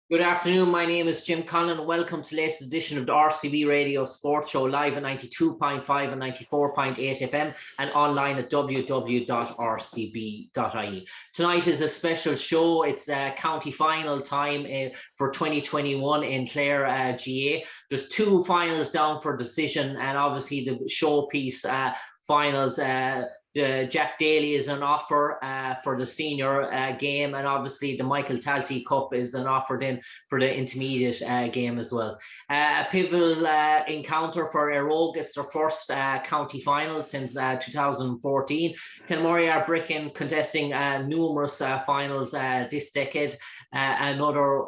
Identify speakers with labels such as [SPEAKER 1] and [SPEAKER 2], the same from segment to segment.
[SPEAKER 1] Good afternoon. My name is Jim Conlon. Welcome to the latest edition of the RCB Radio Sports Show, live at 92.5 and 94.8 FM and online at www.rcb.ie. Tonight is a special show. It's county final time for 2021 in Clare GA. There's two finals down for decision, and obviously the showpiece finals. Jack Daly is an offer for the senior game, and obviously the Michael Talty Cup is an offer then for the intermediate game as well. A pivotal encounter for Eire Og. It's their first county final since 2014. Kilmurry Ibrickane contesting numerous finals this decade. Another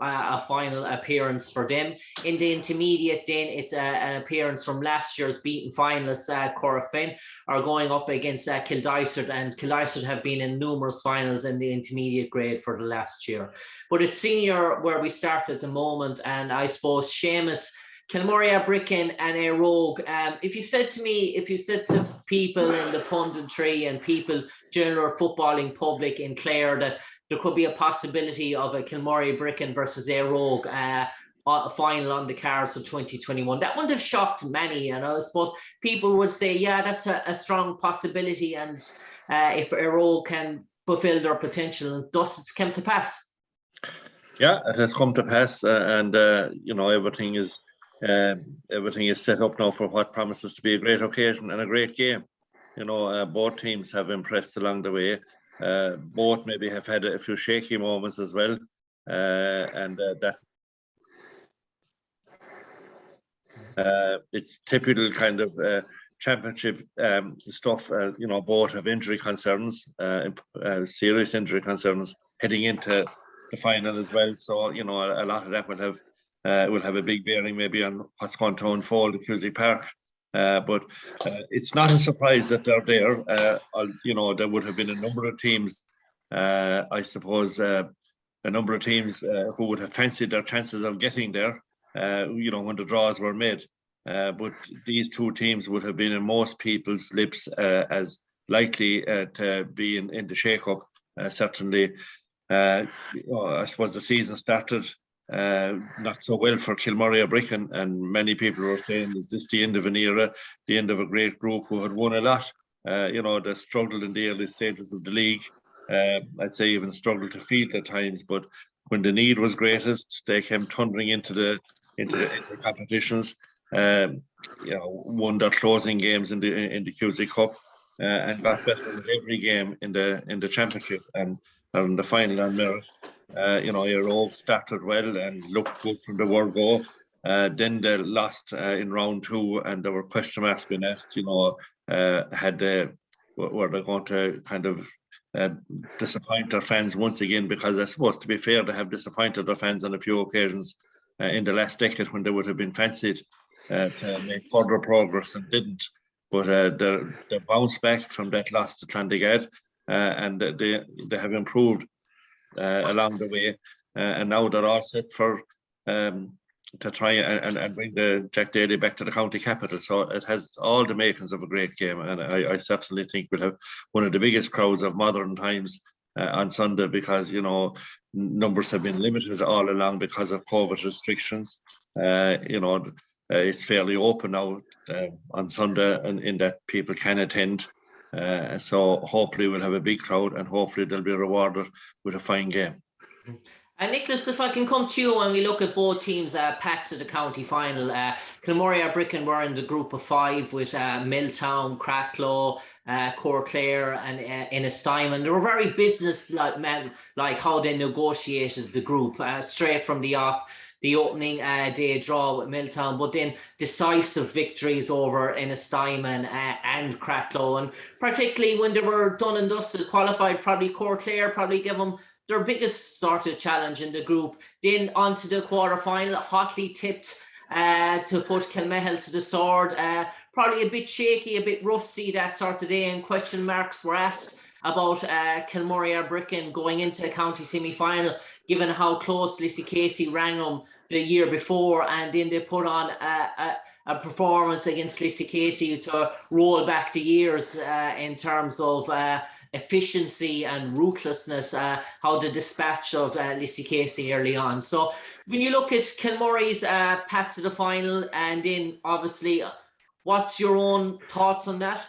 [SPEAKER 1] final appearance for them. In the intermediate then, it's an appearance from last year's beaten finalists, Corofin, are going up against Kildysart, and Kildysart have been in numerous finals in the intermediate grade for the last year. But it's senior where we start at the moment, and I suppose Seamus, Kilmurry Ibrickane and Eire Og, if you said to people in the punditry and people, general footballing public in Clare, that there could be a possibility of a Kilmurry Ibrickane versus Eire Og a final on the cards of 2021, that wouldn't have shocked many. And I suppose people would say, yeah, that's a strong possibility. And if Eire Og can fulfill their potential, and thus it's come to pass.
[SPEAKER 2] Yeah, it has come to pass, and everything is set up now for what promises to be a great occasion and a great game. Both teams have impressed along the way. Both maybe have had a few shaky moments as well, and that's it's typical kind of championship stuff. Both have injury concerns, serious injury concerns heading into the final as well. So a lot of that will have a big bearing maybe on what's going to unfold at Kilmurry Park. But it's not a surprise that they're there. There would have been a number of teams, I suppose, a number of teams who would have fancied their chances of getting there, when the draws were made. But these two teams would have been in most people's lips as likely to be in the shake-up. Certainly, I suppose the season started not so well for Kilmurry Ibrickane, and many people were saying, is this the end of an era, the end of a great group who had won a lot? They struggled in the early stages of the league. I'd say even struggled to field at times, but when the need was greatest, they came thundering into the competitions. Won their closing games in the Kilmurry Cup, and got better with every game in the championship and in the final on merit. Eire Og started well and looked good from the word go. Then they lost in round two, and there were question marks being asked. Were they going to kind of disappoint their fans once again? Because I suppose, to be fair, they have disappointed their fans on a few occasions in the last decade when they would have been fancied to make further progress and didn't. But they bounced back from that loss to Clondigad, and they have improved along the way, and now they're all set for to try and bring the Jack Daly back to the county capital. So it has all the makings of a great game, and I certainly think we'll have one of the biggest crowds of modern times on Sunday, because numbers have been limited all along because of COVID restrictions. It's fairly open now on Sunday, and in that people can attend. So hopefully we'll have a big crowd, and hopefully they'll be rewarded with a fine game.
[SPEAKER 1] And Nicholas, if I can come to you, when we look at both teams packed to the county final, Kilmurry Ibrickane were in the group of five with Milltown, Cracklow, Clare and Ennistimon. They were very business-like men, like how they negotiated the group straight from the off. The opening day draw with Milltown, but then decisive victories over Ennistimon and Cracklow, and particularly when they were done and dusted, qualified, probably Clare probably give them their biggest sort of challenge in the group. Then onto the quarter-final, hotly tipped to put Kilmehel to the sword. Probably a bit shaky, a bit rusty that sort of day, and question marks were asked about Kilmurry Ibrickane going into a county semi-final, given how close Lissy Casey rang them the year before, and then they put on a performance against Lissy Casey to roll back the years in terms of efficiency and ruthlessness, how the dispatch of Lissy Casey early on. So when you look at Kilmurry's path to the final, and then obviously, what's your own thoughts on that?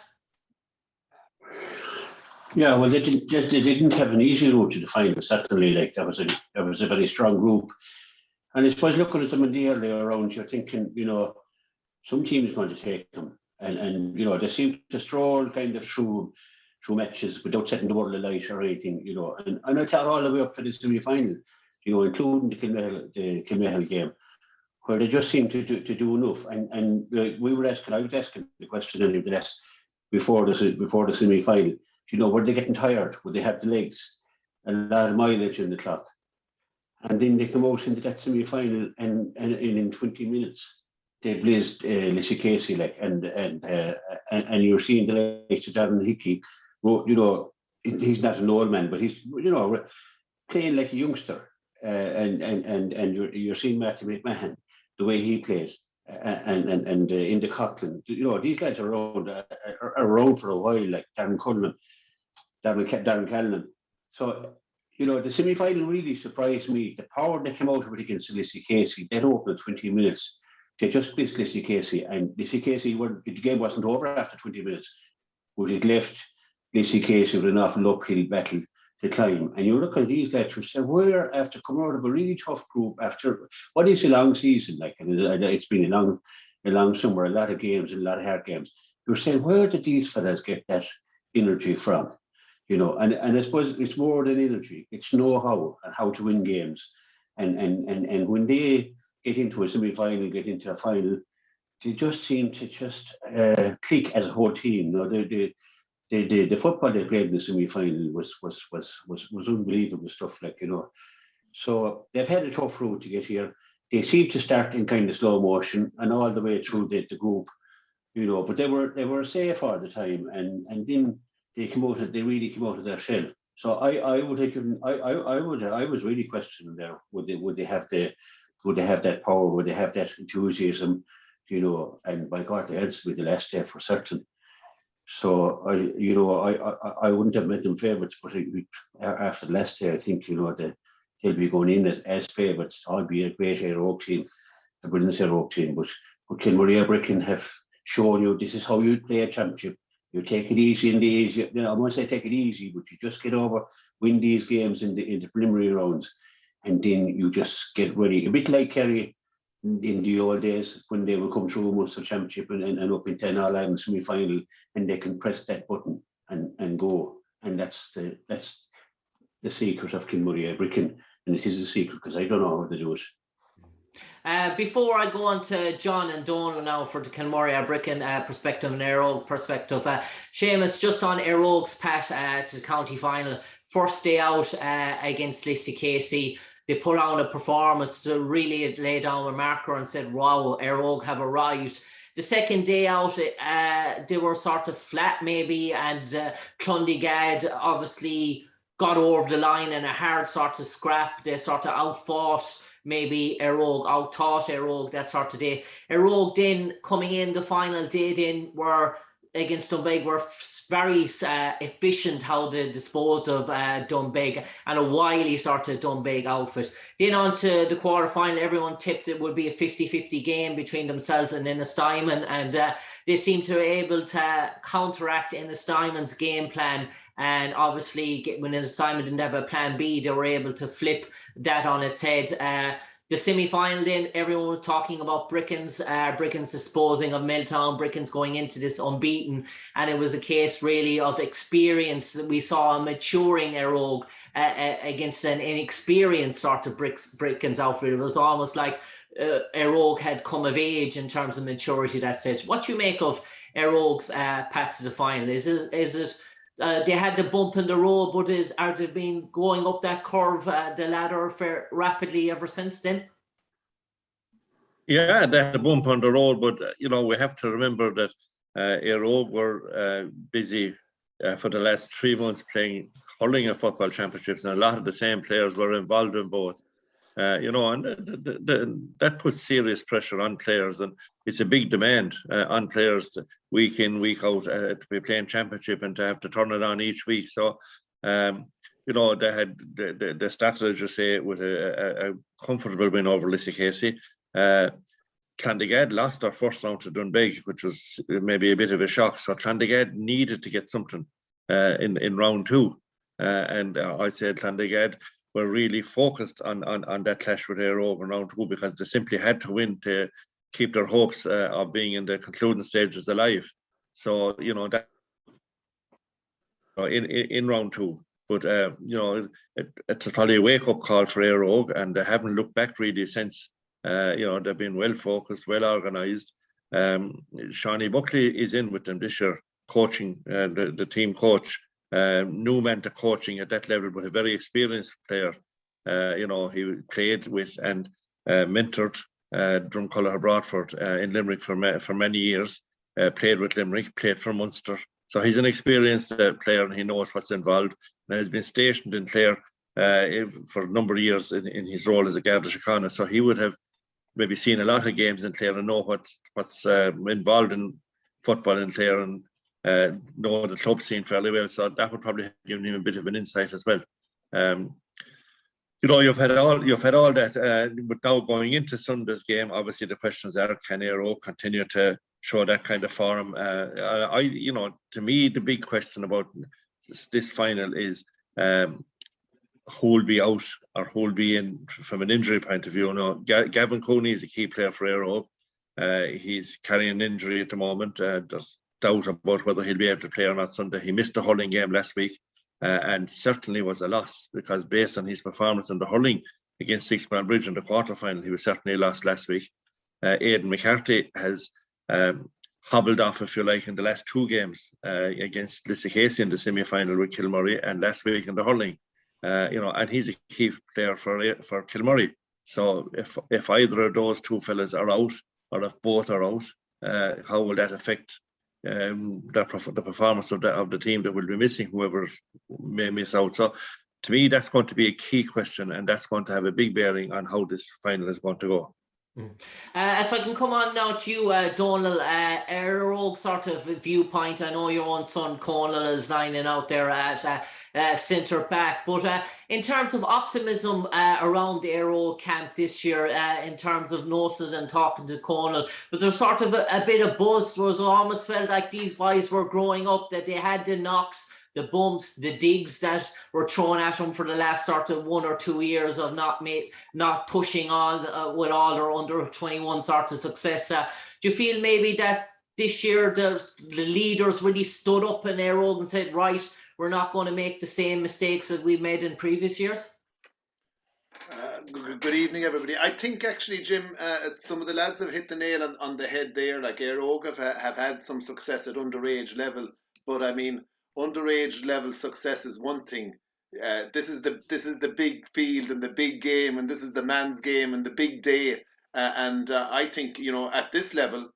[SPEAKER 3] Yeah, well, they didn't have an easy road to the final. Certainly, like that was a very strong group. And I suppose looking at them in the earlier rounds, you're thinking, some team is going to take them, and they seem to stroll kind of through matches without setting the world alight or anything, And I thought all the way up to the semi-final, including the Kilmurry game, where they just seemed to do enough. And I was asking the question in the rest before the semi-final. Were they getting tired? Would they have the legs? A lot of mileage in the clock. And then they come out into that semi-final, and in 20 minutes they blazed Lissy Casey, and you're seeing the likes of Darren Hickey. He's not an old man, but he's playing like a youngster, and you're seeing Matthew McMahon, the way he plays, and Inda Coughlin. These guys are around for a while, like Darren Callan. So the semi-final really surprised me. The power they came out of it against Lissy Casey, they'd opened 20 minutes. They just missed Lissy Casey, and Lissy Casey, the game wasn't over after 20 minutes, but it left Lissy Casey with an awful uphill battle to climb. And you look at these lads and say, where, after coming out of a really tough group, after what is a long season, and it's been a long summer, a lot of games and a lot of hard games, you're saying, where did these fellas get that energy from? And I suppose it's more than energy, it's know-how and how to win games. And when they get into a semi-final, get into a final, they just seem to just click as a whole team. The football they played in the semi-final was unbelievable stuff, So they've had a tough road to get here. They seem to start in kind of slow motion and all the way through the group, but they were safe all the time, and then they really came out of their shell. So I was really questioning there, would they have that power, would they have that enthusiasm, and by God, they had to be the last day for certain. So I wouldn't have made them favourites, but after the last day, I think they'll be going in as favourites. I'll be a great Eire Og team, a brilliant Eire Og team, but Kilmurry Ibrickane have shown you this is how you play a championship. You take it easy in the easy. I won't say take it easy, but you just get over, win these games in the preliminary rounds, and then you just get ready. A bit like Kerry in the old days when they would come through a Munster Championship and up in 10 All-Ireland semi-final, and they can press that button and go. And that's the secret of Kilmurry Ibrickane, and it is a secret because I don't know how to do it.
[SPEAKER 1] Before I go on to John and Donal now for the Kilmurry Ibrickane perspective and Eire Og perspective, Seamus, just on Eire Og's path to the county final, first day out against Lissy Casey, they put on a performance to really lay down a marker and said, wow, Eire Og have arrived. The second day out, they were sort of flat maybe, and Clondigad obviously got over the line in a hard sort of scrap. They sort of outfought maybe Eire Og, out-taught Eire Og that sort of day. Eire Og then coming in the final day then were against Doonbeg were very efficient how they disposed of Doonbeg, and a wily sort of Doonbeg outfit. Then on to the quarter-final, everyone tipped it would be a 50-50 game between themselves and Innistymen, and they seemed to be able to counteract Innistymen's game plan. And obviously, when Innistymen didn't have a plan B, they were able to flip that on its head. The semi-final then, everyone was talking about Brickan's disposing of Milltown, Brickan's going into this unbeaten, and it was a case really of experience. We saw a maturing Eire Og against an inexperienced sort of Brickan's outfit. It was almost like Eire Og had come of age in terms of maturity at that stage. What do you make of Eire Og's path to the final? Is it they had the bump in the road, but are they been going up that curve, the ladder, rapidly ever since then?
[SPEAKER 2] Yeah, they had a bump on the road, but we have to remember that Eire Og were busy for the last 3 months playing hurling and football championships, and a lot of the same players were involved in both. And that puts serious pressure on players, and it's a big demand on players week in, week out to be playing championship and to have to turn it on each week. So, they started, as you say, with a comfortable win over Lissycasey. Clondegad lost their first round to Dunbeg, which was maybe a bit of a shock. So Clondegad needed to get something in round 2. And I said Clondegad were really focused on that clash with Eire Og in round 2 because they simply had to win to keep their hopes of being in the concluding stages alive. So, that in round 2. But, it's probably a wake-up call for Eire Og, and they haven't looked back really since. They've been well-focused, well-organised. Shawnee Buckley is in with them this year, coaching, the team coach. New man to coaching at that level, but a very experienced player. He played with and mentored Drumcollar Broadford in Limerick for many years. Played with Limerick, played for Munster. So he's an experienced player, and he knows what's involved. And has been stationed in Clare for a number of years in his role as a Garda Síochána. So he would have maybe seen a lot of games in Clare and know what's involved in football in Clare, and know the club scene fairly well. So that would probably have given him a bit of an insight as well. You've had all that, but now going into Sunday's game, obviously the questions are: can Eire Og continue to show that kind of form? To me, the big question about this final is who will be out or who will be in from an injury point of view. Gavin Cooney is a key player for Eire Og. He's carrying an injury at the moment. There's doubt about whether he'll be able to play or not Sunday. He missed the hurling game last week, and certainly was a loss because based on his performance in the hurling against Sixmile Bridge in the quarterfinal, he was certainly lost last week. Aidan McCarthy has hobbled off, if you like, in the last 2 games against Lissycasey in the semi-final with Kilmurry, and last week in the hurling. And he's a key player for Kilmurry. So if either of those 2 fellas are out, or if both are out, how will that affect the performance of the team that will be missing, whoever may miss out? So to me, that's going to be a key question, and that's going to have a big bearing on how this final is going to go.
[SPEAKER 1] If I can come on now to you, Donal, Eire Og sort of viewpoint. I know your own son Conal is lining out there at centre back, but in terms of optimism around the Eire Og camp this year, in terms of noticing and talking to Conal, but there's sort of a bit of buzz. It almost felt like these boys were growing up, that they had the knocks, the bumps, the digs that were thrown at them for the last sort of 1 or 2 years of not pushing on with all their under 21 sort of success. Do you feel maybe that this year the leaders really stood up in Eire Og and said, right, we're not going to make the same mistakes that we've made in previous years?
[SPEAKER 4] Good evening, everybody. I think actually, Jim, some of the lads have hit the nail on the head there. Like Eire Og have had some success at underage level, but I mean, underage level success is one thing. This is the big field and the big game, and this is the man's game and the big day. I think at this level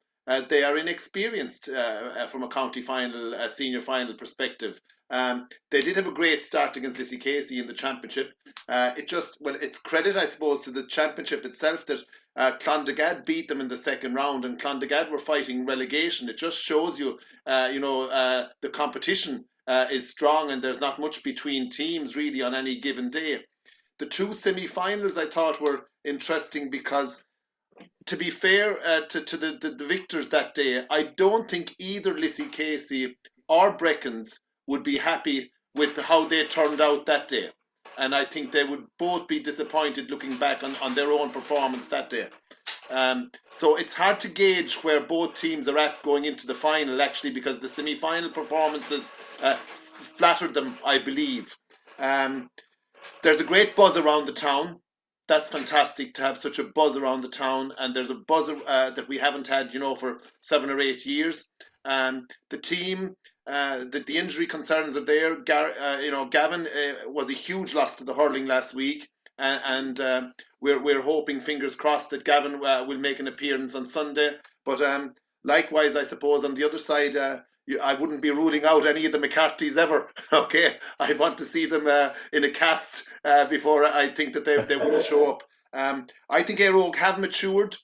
[SPEAKER 4] they are inexperienced from a county final, a senior final perspective. They did have a great start against Lissycasey in the championship. It's credit, I suppose, to the championship itself that Clondegad beat them in the second round, and Clondegad were fighting relegation. It just shows you, the competition is strong, and there's not much between teams really on any given day. The 2 semi-finals I thought were interesting because, to be fair to the victors that day, I don't think either Lissycasey or Breckens would be happy with how they turned out that day. And I think they would both be disappointed looking back on their own performance that day. So it's hard to gauge where both teams are at going into the final, actually, because the semi-final performances flattered them, I believe. There's a great buzz around the town. That's fantastic to have such a buzz around the town, and there's a buzz that we haven't had, for 7 or 8 years. The team, the injury concerns are there. Gavin was a huge loss to the hurling last week, and we're hoping, fingers crossed, that Gavin will make an appearance on Sunday. But likewise, I suppose on the other side, I wouldn't be ruling out any of the McCarthy's ever. Okay, I want to see them in a cast before I think that they will show up. I think Eire Og have matured.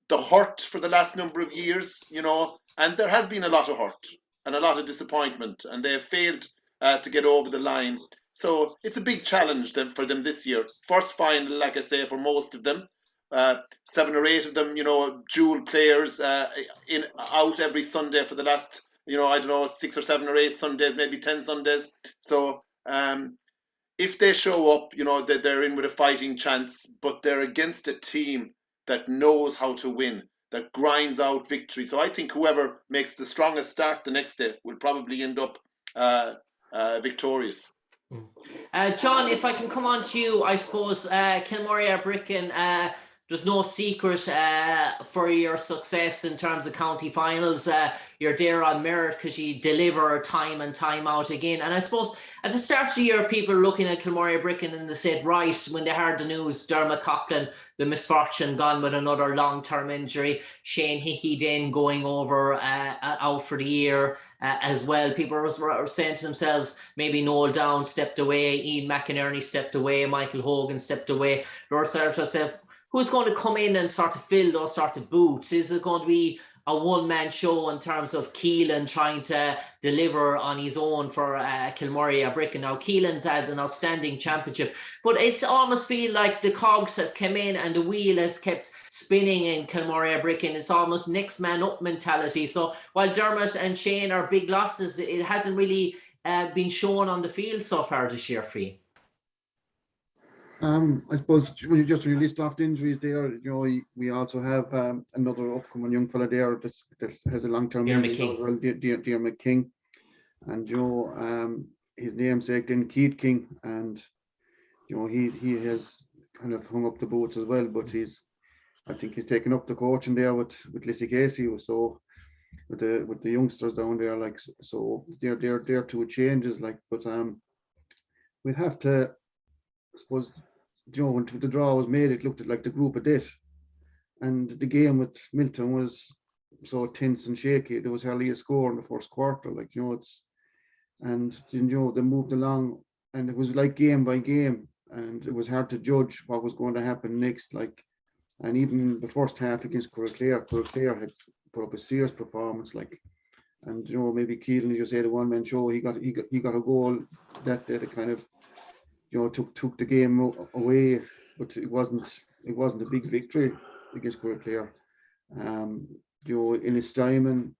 [SPEAKER 4] The hurt for the last number of years, you know, and there has been a lot of hurt and a lot of disappointment, and they have failed to get over the line. So it's a big challenge for them this year. First final, like I say, for most of them. 7 or 8 of them, you know, dual players out every Sunday for the last, you know, I don't know, 6 or 7 or 8 Sundays, maybe 10 Sundays. So if they show up, you know, they're in with a fighting chance, but they're against a team that knows how to win, that grinds out victory. So I think whoever makes the strongest start the next day will probably end up victorious.
[SPEAKER 1] John, if I can come on to you, I suppose Kilmurry Ibrickane, there's no secret for your success in terms of county finals. You're there on merit because you deliver time and time out again. And I suppose at the start of the year, people are looking at Kilmurry Ibrickane and they said, right, when they heard the news, Dermot Coughlin, the misfortune, gone with another long-term injury. Shane Hickey then going over out for the year as well. People were saying to themselves, maybe Noel Down stepped away, Ian McInerney stepped away, Michael Hogan stepped away. They were saying to themselves, who's going to come in and sort of fill those sort of boots? Is it going to be a one-man show in terms of Keelan trying to deliver on his own for Kilmurry Ibrickane? Now, Keelan's had an outstanding championship, but it's almost feel like the cogs have come in and the wheel has kept spinning in Kilmurry Ibrickane. It's almost next man up mentality. So while Dermot and Shane are big losses, it hasn't really been shown on the field so far this year for you.
[SPEAKER 5] I suppose when you list off the injuries there, you know, we also have another upcoming young fella there that has a long-term injury as well, Dermot King, and you know, his namesake then Keith King, and you know, he has kind of hung up the boots as well, but I think he's taken up the coaching there with Lissy Casey, so with the youngsters down there, like, so they're two changes, like, but we'd have to, I suppose, you know, when the draw was made, it looked like the group of death, and the game with Milton was so tense and shaky. There was hardly a score in the first quarter, like, you know, and you know, they moved along, and it was like game by game, and it was hard to judge what was going to happen next, like, and even the first half against Clare had put up a serious performance, like, and you know, maybe Keelan, you say the one-man show, he got a goal that day that kind of, you know, took the game away, but it wasn't a big victory against Clare. You know, in his time,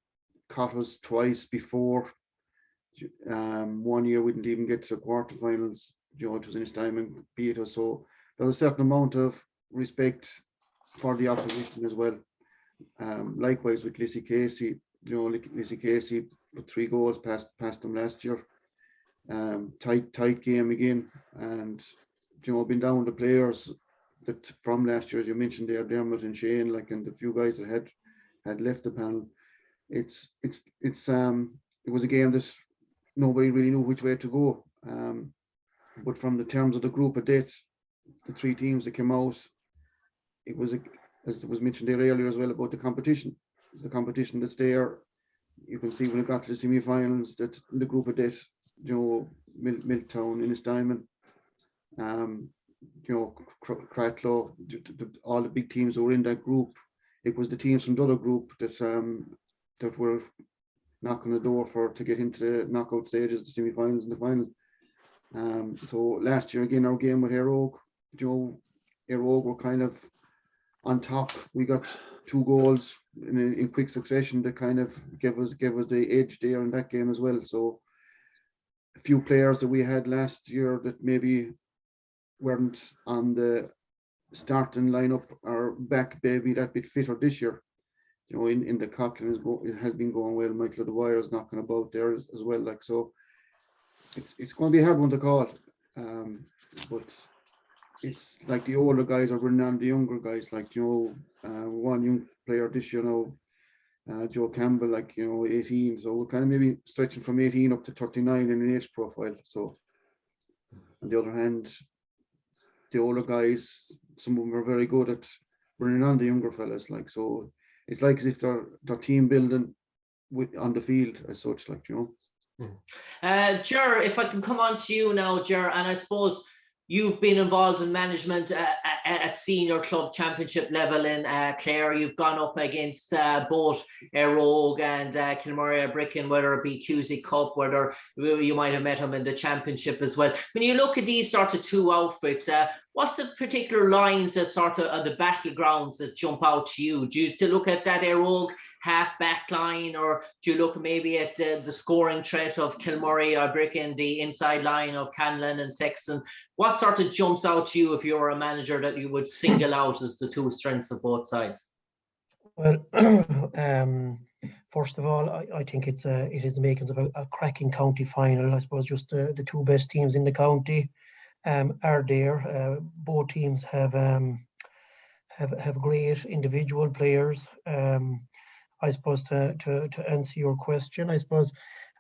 [SPEAKER 5] caught us twice before. 1 year we didn't even get to the quarterfinals. You know, it was in his time and beat us. So there's a certain amount of respect for the opposition as well. Likewise with Lissy Casey. You know, Lissy Casey put 3 goals past them last year. Tight game again, and you know, been down the players that from last year, as you mentioned there, Dermot and Shane, like, and the few guys that had left the panel. It was a game that nobody really knew which way to go. But from the terms of the group of death, the 3 teams that came out, it was as it was mentioned there earlier as well about the competition that's there. You can see when it got to the semi-finals that the group of death, you know, Milltown, Innisdiamond, you know, Cratloe, all the big teams that were in that group. It was the teams from the other group that were knocking the door to get into the knockout stages, the semi-finals and the finals. So last year again, our game with Eire Og, you know, Eire Og were kind of on top. We got 2 goals in quick succession that kind of gave us the edge there in that game as well. So a few players that we had last year that maybe weren't on the starting lineup are back, maybe that bit fitter this year. You know, in the Coughlin it has been going well. Michael Dwyer is knocking about there as well. Like, so it's going to be a hard one to call. But it's like the older guys are running on the younger guys. Like, you know, one young player this year now, Joe Campbell, like, you know, 18. So we're kind of maybe stretching from 18 up to 39 in an age profile. So on the other hand, the older guys, some of them are very good at running on the younger fellas. Like, so it's like as if they're team building on the field as such, like, you know.
[SPEAKER 1] Ger, if I can come on to you now, Ger, and I suppose you've been involved in management at senior club championship level in Clare. You've gone up against both Eire Og and Kilmurry Ibrickane, whether it be Cusack Cup, whether you might have met them in the championship as well. When you look at these sort of two outfits, what's the particular lines that sort of are the battlegrounds that jump out to you? Do you look at that Eire Og half-back line, or do you look maybe at the scoring threat of Kilmurry Ibrickane, the inside line of Canlan and Sexton? What sort of jumps out to you if you're a manager that you would single out as the two strengths of both sides?
[SPEAKER 6] Well, first of all, I think it is the makings of a cracking county final. I suppose just the two best teams in the county are there. Both teams have great individual players. I suppose to answer your question, I suppose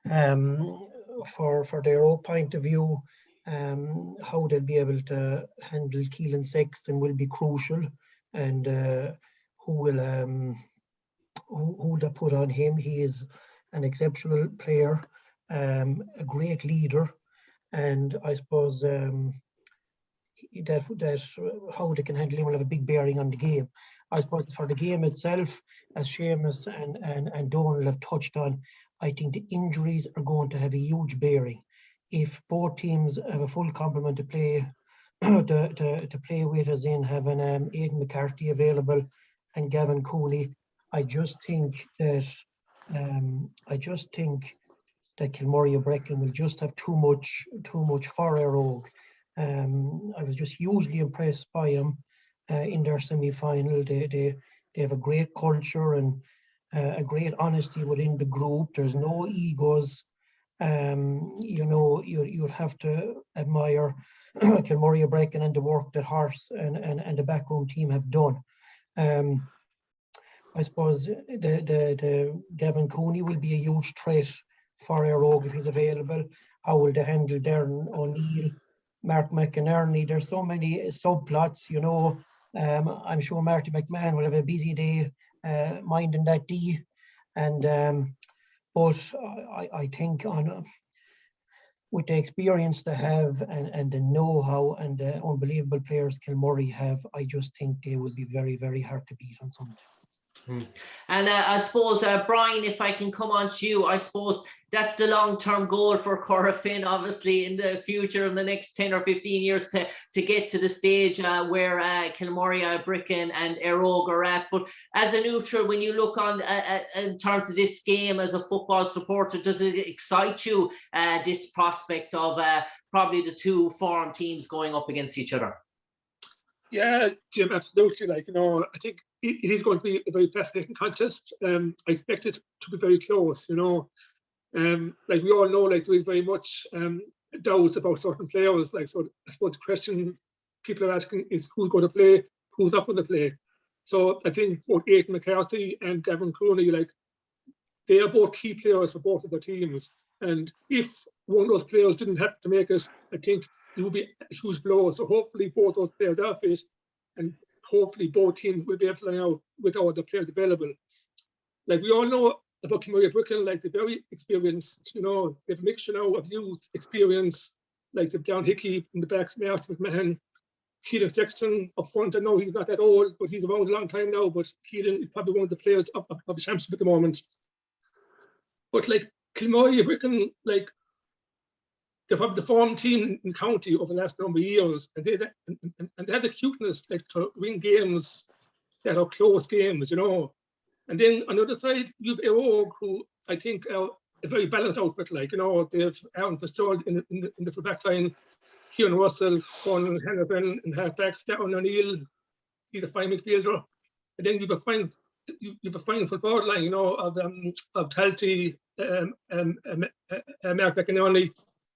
[SPEAKER 6] for their own point of view, how they'll be able to handle Keelan Sexton will be crucial, and who they put on him. He is an exceptional player, a great leader, and I suppose that how they can handle him will have a big bearing on the game. I suppose for the game itself, as Seamus and Donald have touched on, I think the injuries are going to have a huge bearing. If both teams have a full complement to play to play with, as in having Aidan McCarthy available and Gavin Cooney, I just think that Kilmurry Ibrickane will just have too much for Eire Og. I was just hugely impressed by them in their semi-final. They have a great culture and a great honesty within the group. There's no egos. You'd have to admire Kilmurry Ibrickane and the work that Horse and the backroom team have done. I suppose the Gavin Cooney will be a huge threat for Eire Og if he's available. How will they handle Darren O'Neill, Mark McInerney? There's so many subplots, I'm sure Marty McMahon will have a busy day minding that D. And but I think with the experience they have and the know-how and the unbelievable players Kilmurry have, I just think they will be very, very hard to beat on Sunday.
[SPEAKER 1] And I suppose, Brian, if I can come on to you, I suppose that's the long-term goal for Corofin, obviously, in the future, in the next 10 or 15 years, to get to the stage where Kilmurry Ibrickane and Eire Og are at. But as a neutral, when you look on in terms of this game as a football supporter, does it excite you, this prospect of probably the two form teams going up against each other?
[SPEAKER 7] Yeah, Jim, absolutely. I think it is going to be a very fascinating contest. I expect it to be very close. We all know, there is very much doubts about certain players. So I suppose the question people are asking is who's going to play, who's not going to play. So I think both Aidan McCarthy and Gavin Cooney, they are both key players for both of their teams. And if one of those players didn't have to make it, I think it would be a huge blow. So hopefully both those players are fit, and hopefully both teams will be able to line out with all the players available. We all know about Kilmurry Ibrickane, they're very experienced. They've a mixture now of youth, experience, they've John Hickey in the back, Marty McMahon, Keelan Sexton up front. I know he's not that old, but he's around a long time now. But Keelan is probably one of the players of the championship at the moment. But Kilmurry Ibrickane, they're probably the form team in county over the last number of years, and they have the cuteness to win games that are close games, And then on the other side, you've Eire Og, who I think are a very balanced outfit. They have Aaron Fitzgerald in the full back line, Kieran Russell, Conal Hannafin, and halfbacks, Darren O'Neill. He's a fine midfielder, and then you've a fine full forward line, of Talty, Mark McInerney,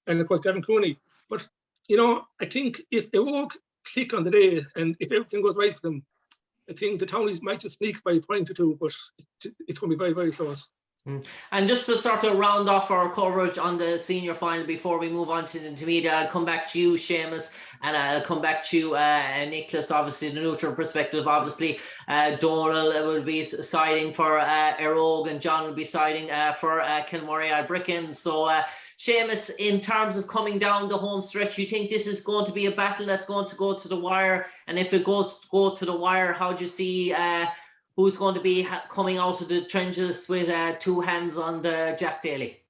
[SPEAKER 7] and of course Gavin Cooney. But I think if Eire Og click on the day, and if everything goes right for them, I think the Townies might just sneak by a point or two, but it's going to be very, very close.
[SPEAKER 1] And just to sort of round off our coverage on the senior final before we move on to the intermediate, I'll come back to you, Seamus, and I'll come back to you, Nicholas. Obviously, the neutral perspective, obviously, Donald will be siding for Eire Og, and John will be siding for Kilmurry Ibrickane. So, Seamus, in terms of coming down the home stretch, you think this is going to be a battle that's going to go to the wire? And if it goes to go to the wire, how do you see who's going to be coming out of the trenches with 2 hands on the Jack Daly?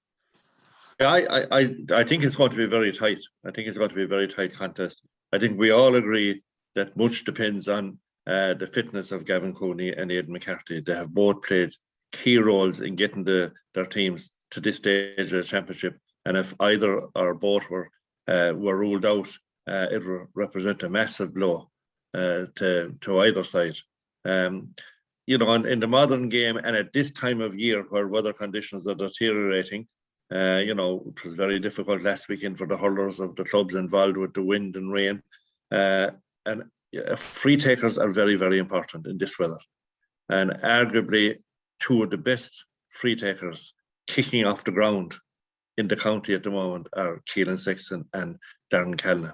[SPEAKER 2] Yeah, I think it's going to be very tight. I think it's going to be a very tight contest. I think we all agree that much depends on the fitness of Gavin Cooney and Aidan McCarthy. They have both played key roles in getting their teams to this stage of the championship. And if either or both were ruled out, it will represent a massive blow to either side. You know, in the modern game and at this time of year where weather conditions are deteriorating, you know, it was very difficult last weekend for the hurlers of the clubs involved with the wind and rain. And free takers are very, very important in this weather. And arguably 2 of the best free takers kicking off the ground in the county at the moment are Keelan Sexton and Darren Callan.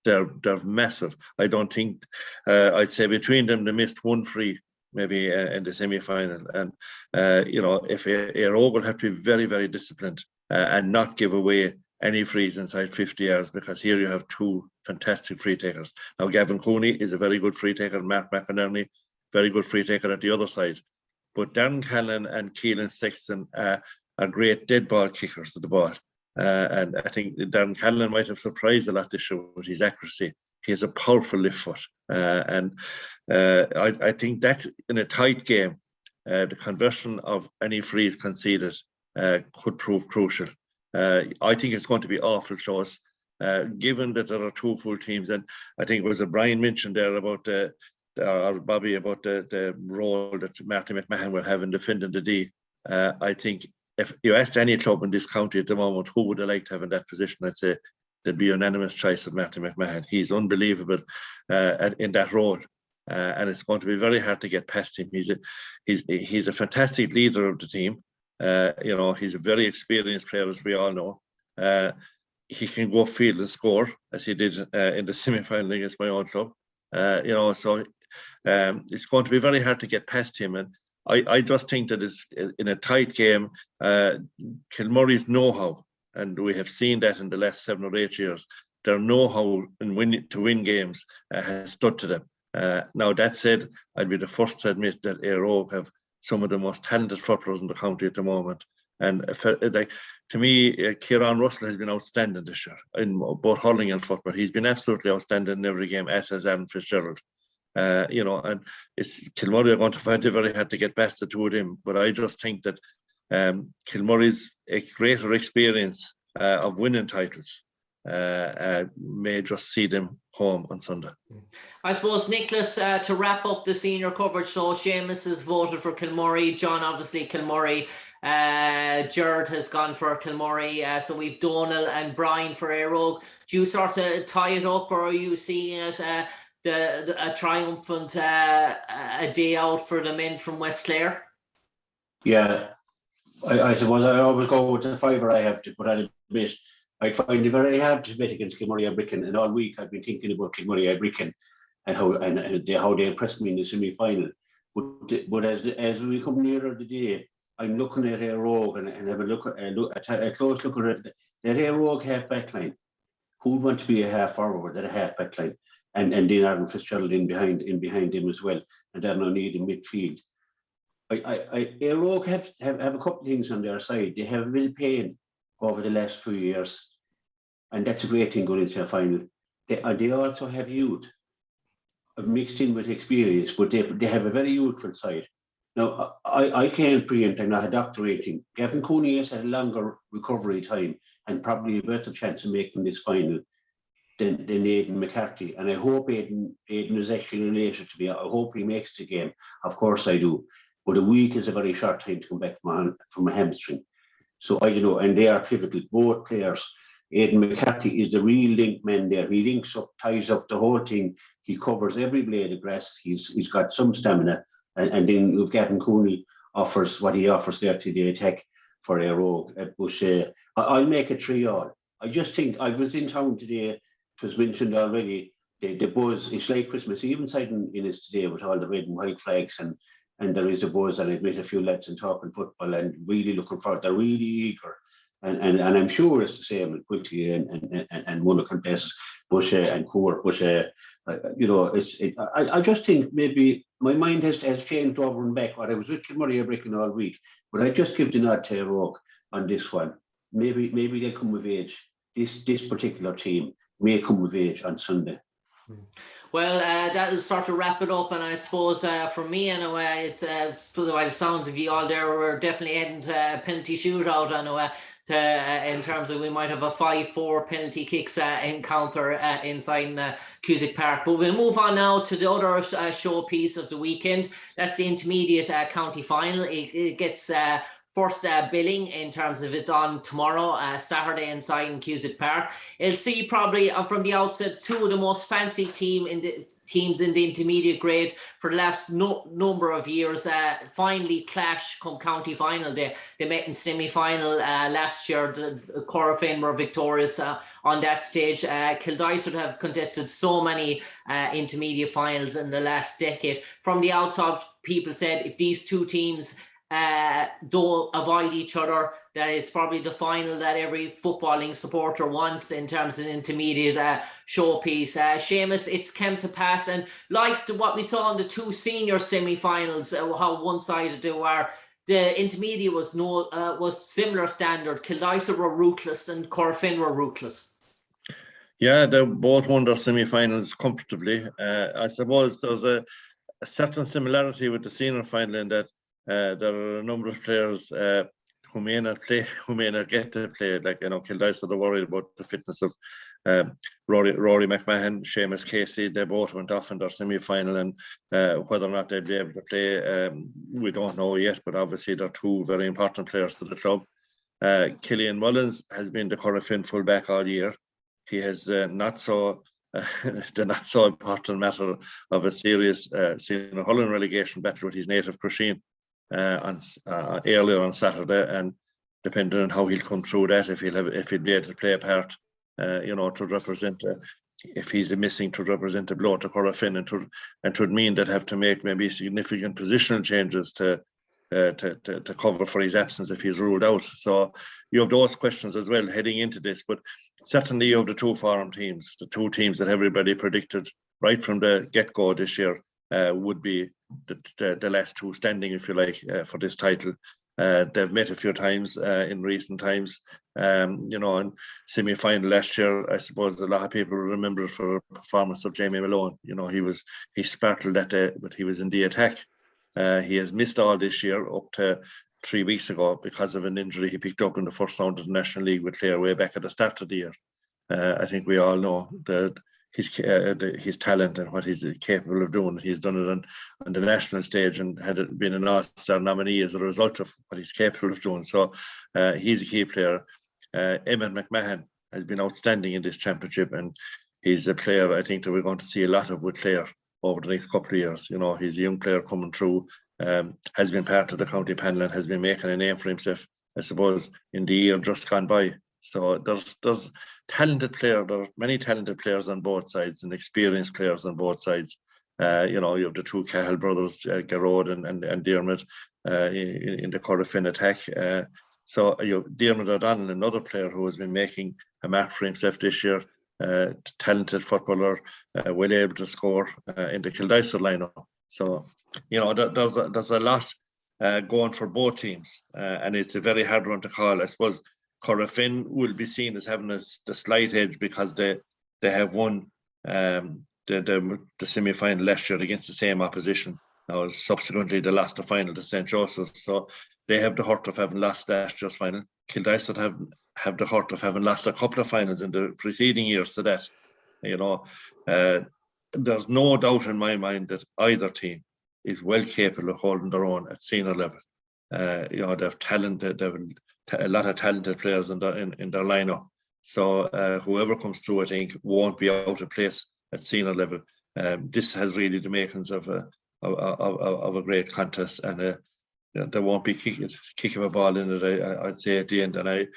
[SPEAKER 2] They're massive. I don't think, I'd say between them, they missed 1 free maybe in the semi-final. And, you know, if Eire Og will have to be very, very disciplined and not give away any frees inside 50 yards, because here you have 2 fantastic free takers. Now, Gavin Cooney is a very good free taker. Mark McInerney, very good free taker at the other side. But Darren Callan and Keelan Sexton are great dead ball kickers of the ball. And I think Darren Callan might have surprised a lot this year with his accuracy. He has a powerful lift foot. And I think that in a tight game, the conversion of any frees conceded could prove crucial. I think it's going to be awful close, given that there are 2 full teams. And I think it was Brian mentioned there about or Bobby about the role that Marty McMahon will have in defending the D. I think if you asked any club in this county at the moment who would they like to have in that position, I'd say there'd be a unanimous choice of Marty McMahon. He's unbelievable in that role. And it's going to be very hard to get past him. He's a fantastic leader of the team. You know, he's a very experienced player, as we all know. He can go field and score, as he did in the semi-final against my own club. You know, so it's going to be very hard to get past him. And I just think that it's in a tight game, Kilmurry's know-how, and we have seen that in the last 7 or 8 years, their know-how to win games has stood to them. Now, that said, I'd be the first to admit that Eire Og have some of the most talented footballers in the county at the moment. And like, to me, Kieran Russell has been outstanding this year in both hurling and football. He's been absolutely outstanding in every game, as has Adam Fitzgerald. You know, and it's Kilmurry are going to find it very hard to get past the 2 of them. But I just think that Kilmurry's a greater experience of winning titles may just see them home on Sunday.
[SPEAKER 1] I suppose, Nicholas, to wrap up the senior coverage, so Seamus has voted for Kilmurry, John obviously Kilmurry, Gerard has gone for Kilmurry, so we've Donal and Brian for Eire Og. Do you sort of tie it up, or are you seeing it a triumphant a day out for the men from West Clare?
[SPEAKER 3] Yeah, I suppose I always go with the 5 I have to put on a bit. I find it very hard to bet against Kilmurry Ibrickane, and all week I've been thinking about Kilmurry Ibrickane and how they impressed me in the semi-final. But as we come nearer the day, I'm looking at Eire Og and have a close look at that Eire Og half-back line. Who'd want to be a half-forward at a half-back line? And then Aaron Fitzgerald in behind him as well, and Darren O'Neill in midfield. Eire Og have a couple of things on their side. They have a bit of pain over the last few years, and that's a great thing going into a final. They also have youth, mixed in with experience, but they have a very youthful side. Now, I can't preempt, I'm not a doctor or anything. Gavin Cooney has had a longer recovery time and probably a better chance of making this final than Aidan McCarthy. And I hope Aidan is actually related to me. I hope he makes the game. Of course I do. But a week is a very short time to come back from a hamstring. So I don't know, and they are pivotal, both players. Aidan McCarthy is the real link man there. He links up, ties up the whole thing. He covers every blade of grass. He's got some stamina. And then if Gavin Cooney offers what he offers there to the attack for Eire Og, but I'll make it 3-3. I just think, I was in town today, it was mentioned already, the buzz, it's like Christmas Eve inside in us today with all the red and white flags, and there is a buzz, and I've met a few lads and talking football and really looking forward. They're really eager. And I'm sure it's the same in Quilty and Mulligan places, but and Coor. But I just think maybe my mind has changed over and back. I was with Kilmurry Ibrickane all week, but I just give the nod to Eire Og on this one. Maybe they'll come of age. This particular team may come of age on Sunday.
[SPEAKER 1] Well, that'll sort of wrap it up, and I suppose for me anyway, suppose by the sounds of you all there, we're definitely heading to a penalty shootout anyway. In terms of we might have a 5-4 penalty kicks encounter inside Cusack Park. But we'll move on now to the other showpiece of the weekend. That's the intermediate county final. It gets first billing in terms of it's on tomorrow, Saturday, inside in Cusack Park. It'll see probably from the outset two of the most fancy teams in the intermediate grade for the last number of years. Finally clash come county final. They met in semi-final last year. The Corofin were victorious on that stage. Kildare have contested so many intermediate finals in the last decade. From the outside, people said if these two teams don't avoid each other, that is probably the final that every footballing supporter wants in terms of intermediate showpiece. Seamus, it's come to pass, and like what we saw in the two senior semi-finals, how one-sided they were, the intermediate was similar standard. Kildare were ruthless and Corofin were ruthless.
[SPEAKER 2] Yeah, they both won their semi-finals comfortably. I suppose there's a certain similarity with the senior final in that there are a number of players who may not get to play. Like, Kildare are worried about the fitness of Rory McMahon, Seamus Casey. They both went off in their semi-final, and whether or not they'll be able to play, we don't know yet. But obviously, they're two very important players to the club. Killian Mullins has been the Corofin fullback all year. He has the not so important matter of a serious senior hurling relegation battle with his native Crusheen earlier on Saturday, and depending on how he'll come through that, if he'll be able to play a part, to represent, if he's missing to represent the blow to Corofin, and to mean that have to make maybe significant positional changes to cover for his absence if he's ruled out. So you have those questions as well heading into this, but certainly you have the two forum teams, the two teams that everybody predicted right from the get-go this year would be the last two standing, if you like, for this title. They've met a few times in recent times. In semi-final last year, I suppose a lot of people remember for the performance of Jamie Malone. He sparkled that day, but he was in the attack. He has missed all this year up to 3 weeks ago because of an injury he picked up in the first round of the National League with Clare way back at the start of the year. I think we all know that his talent and what he's capable of doing. He's done it on the national stage and had been an All-Star nominee as a result of what he's capable of doing. So he's a key player. Eamon McMahon has been outstanding in this championship, and he's a player I think that we're going to see a lot of with Clare over the next couple of years. He's a young player coming through, has been part of the county panel and has been making a name for himself, I suppose, in the year just gone by. So there's talented players. There are many talented players on both sides and experienced players on both sides. You have the two Cahill brothers, Garrod and Diarmid, in the Corofin attack. So Diarmid O'Donnell, another player who has been making a mark for himself this year. Talented footballer, well able to score in the Kildare lineup. So there's a lot going for both teams, and it's a very hard one to call. I suppose Corofin will be seen as having the slight edge because they have won the semi-final last year against the same opposition. Now subsequently they lost the final to St. Joseph's, so they have the hurt of having lost last year's final. Kildare have the hurt of having lost a couple of finals in the preceding years to that. There's no doubt in my mind that either team is well capable of holding their own at senior level. They have talented, a lot of talented players in their lineup. So whoever comes through, I think, won't be out of place at senior level. This has really the makings of a great contest, and there won't be kick of a ball in it. I'd say at the end, and I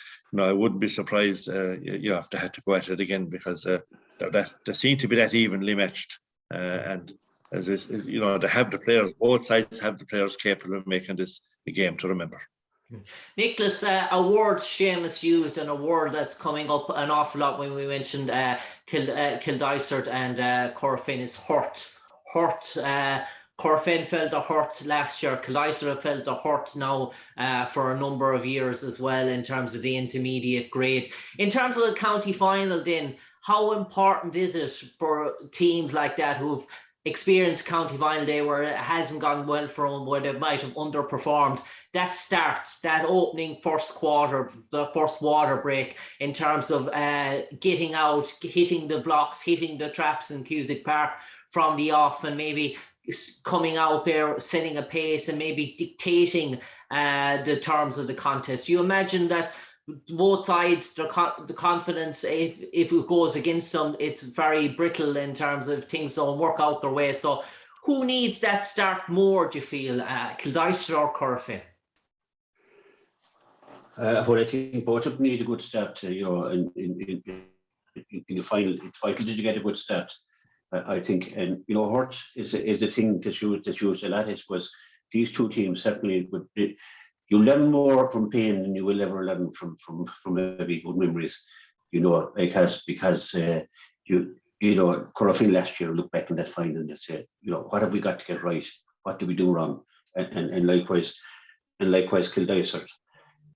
[SPEAKER 2] wouldn't be surprised. You have to go at it again because they seem to be that evenly matched, and as they have the players. Both sides have the players capable of making this a game to remember.
[SPEAKER 1] Nicholas, a word Seamus used, and a word that's coming up an awful lot when we mentioned Kildysart and Corofin is hurt. Corofin felt a hurt last year. Kildysart felt a hurt now for a number of years as well in terms of the intermediate grade. In terms of the county final then, how important is it for teams like that who've experienced county final day where it hasn't gone well for them, where they might have underperformed, that start, that opening first quarter, the first water break in terms of getting out, hitting the blocks, hitting the traps in Cusack Park from the off, and maybe coming out there, setting a pace and maybe dictating the terms of the contest. You imagine that both sides, the confidence, if it goes against them, it's very brittle in terms of things don't work out their way. So who needs that start more, do you feel, Kildysart or Corofin?
[SPEAKER 3] Well, I think both of them need a good start, in the final. It's vital that you get a good start. I think, and hurt is the thing to choose a lot. It was these two teams certainly would. You learn more from pain than you will ever learn from maybe good memories, because Corofin last year look back in that final and say, what have we got to get right? What did we do wrong? And likewise Kildysart.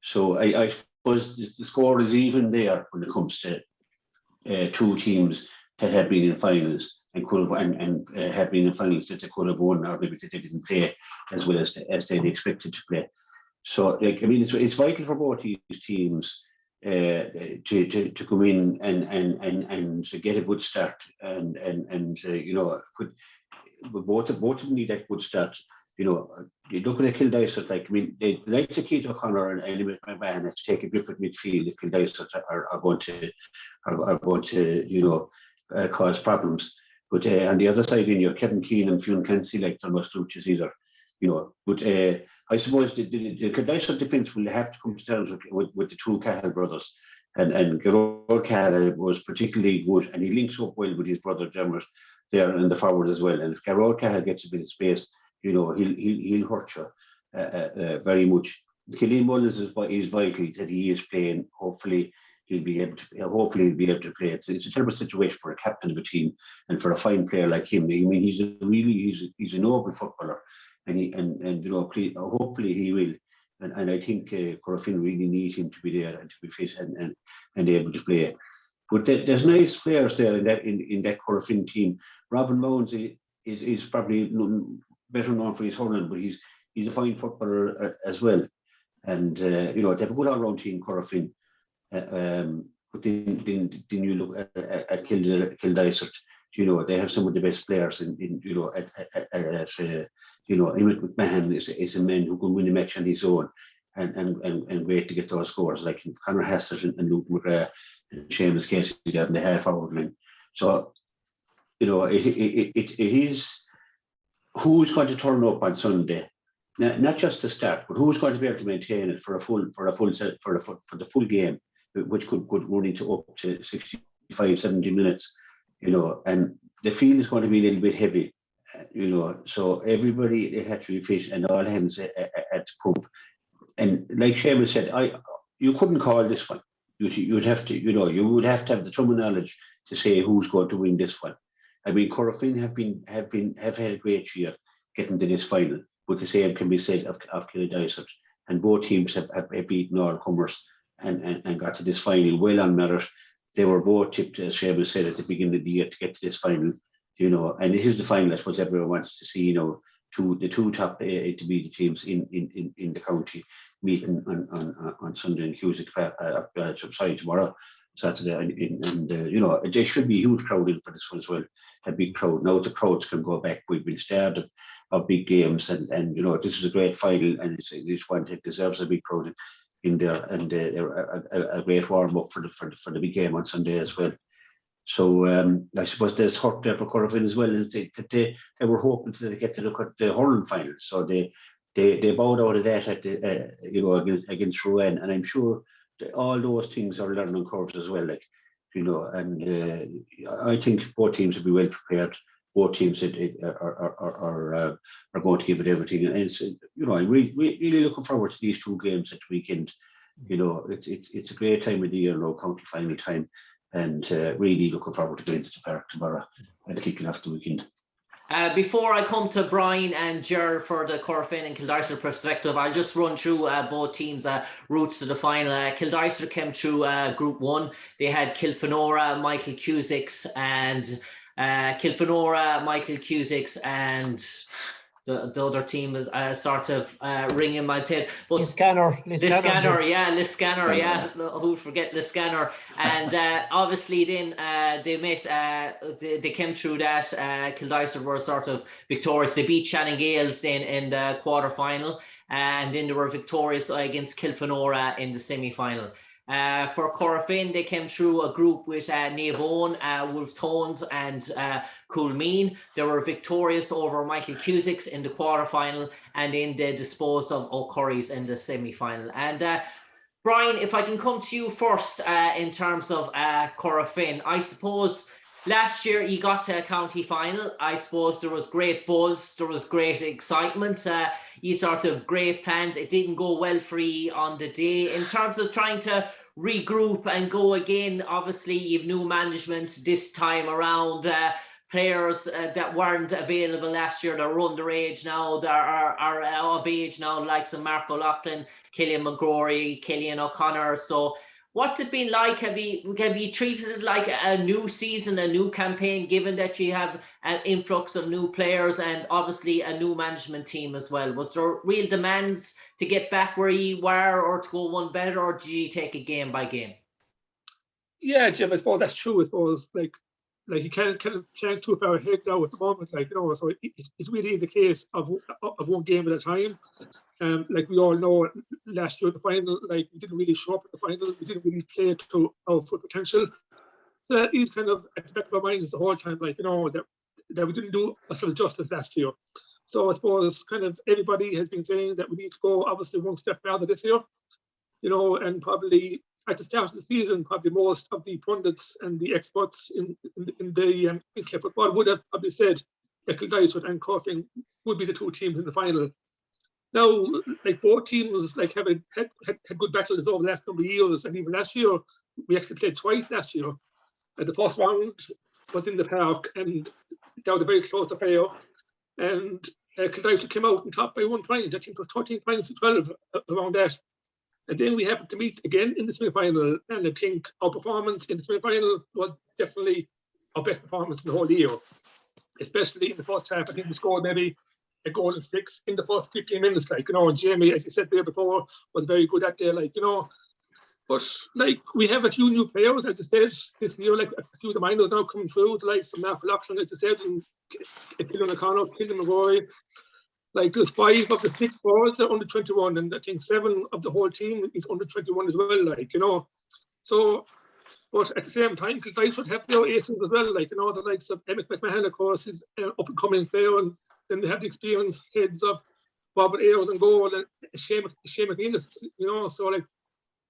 [SPEAKER 3] So I suppose the score is even there when it comes to two teams that have been in finals and could have have been in finals that they could have won, or maybe that they didn't play as well as they'd expected to play. So, it's vital for both these teams to come in and to get a good start, and both of them need that good start. You're looking at Kildysart, they like to keep O'Connor and Emmett McMahon to take a grip at midfield if Kildysart are going to cause problems. But on the other side, Kevin Keane and Fionn Clancy, they're not slouches either. But I suppose the Kildysart defence will have to come to terms with the two Cahill brothers. And Gerard Cahill was particularly good, and he links up well with his brother Dermot there in the forward as well. And if Gerard Cahill gets a bit of space, he'll hurt you very much. Killeen Mullins is vital that he is playing. Hopefully he'll be able to play. It's a terrible situation for a captain of a team and for a fine player like him. I mean, he's a noble footballer. And hopefully he will, and I think Corofin really need him to be there and to be fit and able to play. But there's nice players there in that Corofin team. Robin Mounds is probably better known for his hurling, but he's a fine footballer as well. And they have a good all-round team, Corofin. But then you look at Kildysart. They have some of the best players Emmett McMahon is a man who can win a match on his own and wait to get those scores, like Conor Hassett and Luke McGrath and Seamus Casey there in the half forward line. So it is who's going to turn up on Sunday, not just the start, but who's going to be able to maintain it for the full game, which could run into up to 65-70 minutes, and the field is going to be a little bit heavy. So everybody, it had to be fit and all hands at the pump. And like Seamus said, you couldn't call this one. You'd have to, you would have to have the thumb of knowledge to say who's going to win this one. I mean, Corofin have had a great year getting to this final, but the same can be said of Kildysart. And both teams have beaten all comers and got to this final well on merit. They were both tipped, as Seamus said at the beginning of the year, to get to this final. And this is the final I suppose everyone wants to see, the two top to be the teams in the county meeting on Sunday in Cusack Park, tomorrow, Saturday. And there should be a huge crowd in for this one as well, a big crowd. Now the crowds can go back. We've been starved of big games, and this is a great final, and this one deserves a big crowd in there, and a great warm up for the big game on Sunday as well. So I suppose there's hurt there for Corofin as well. They were hoping to get to look at the hurling final, so they bowed out of that at against Rouen, and I'm sure all those things are learning curves as well. And I think both teams will be well prepared. both teams are going to give it everything. And it's, I'm really looking forward to these two games at weekend. It's a great time of the year, county final time, and really looking forward to going to the park tomorrow and kicking off the weekend.
[SPEAKER 1] Before I come to Brian and Ger for the Corofin and Kildare perspective, I'll just run through both teams' routes to the final. Kildare came through Group 1. They had Kilfenora, Michael Cusicks, and the other team is sort of ringing my tail. But
[SPEAKER 6] Liscannor,
[SPEAKER 1] yeah. Who'd forget Liscannor? And obviously then they came through that. Kildare were sort of victorious. They beat Shannon Gales then in the quarter-final, and then they were victorious against Kilfenora in the semi-final. For Corofin, they came through a group with Navan, Wolf Tones, and Coolmeen. They were victorious over Michael Cusicks in the quarterfinal, and then they disposed of O'Curry's in the semi-final. And Brian, if I can come to you first in terms of Corofin, I suppose last year you got to a county final. I suppose there was great buzz, there was great excitement. You sort of great plans. It didn't go well for you on the day. In terms of trying to regroup and go again, obviously you've new management this time around. Players that weren't available last year, they're underage now, that are of age now, like some Mark O'Loughlin, Killian McGrory, Killian O'Connor. So what's it been like? Have you treated it like a new season, a new campaign, given that you have an influx of new players and obviously a new management team as well? Was there real demands to get back where you were or to go one better, or did you take it game by game?
[SPEAKER 7] Yeah, Jim, I suppose that's true. I suppose like you can't too far ahead now at the moment, so it's really the case of one game at a time. Like we all know, last year at the final, we didn't really show up at the final. We didn't really play to our full potential. So that is kind of at the back of our minds the whole time, that we didn't do ourselves justice last year. So I suppose kind of everybody has been saying that we need to go obviously one step further this year, and probably at the start of the season, probably most of the pundits and the experts in Clare Football would have probably said that Kildare and Corofin would be the two teams in the final. Now, both teams had good battles over the last number of years, and even last year we actually played twice last year. The first round was in the park, and that was a very close affair. And Kildare came out on top by 1 point. I think it was 13 points to 12 around that. And then we happened to meet again in the semi-final, and I think our performance in the semi-final was definitely our best performance in the whole year, especially in the first half. I think we scored maybe a goal and 6 in the first 15 minutes, and Jamie, as you said there before, was very good at there, But we have a few new players, as you said, this year, a few of the minors now coming through, the likes of Mark O'Loughlin, as you said, and Killian O'Connor, Killian McGrory. There's 5 of the 6 forwards are under 21, and I think 7 of the whole team is under 21 as well, So, but at the same time, Kildare should have their aces as well, the likes of Emmett McMahon, of course, is an up-and-coming player, and then they have the experienced heads of Robert Ayres and goal and Shane McNeil, so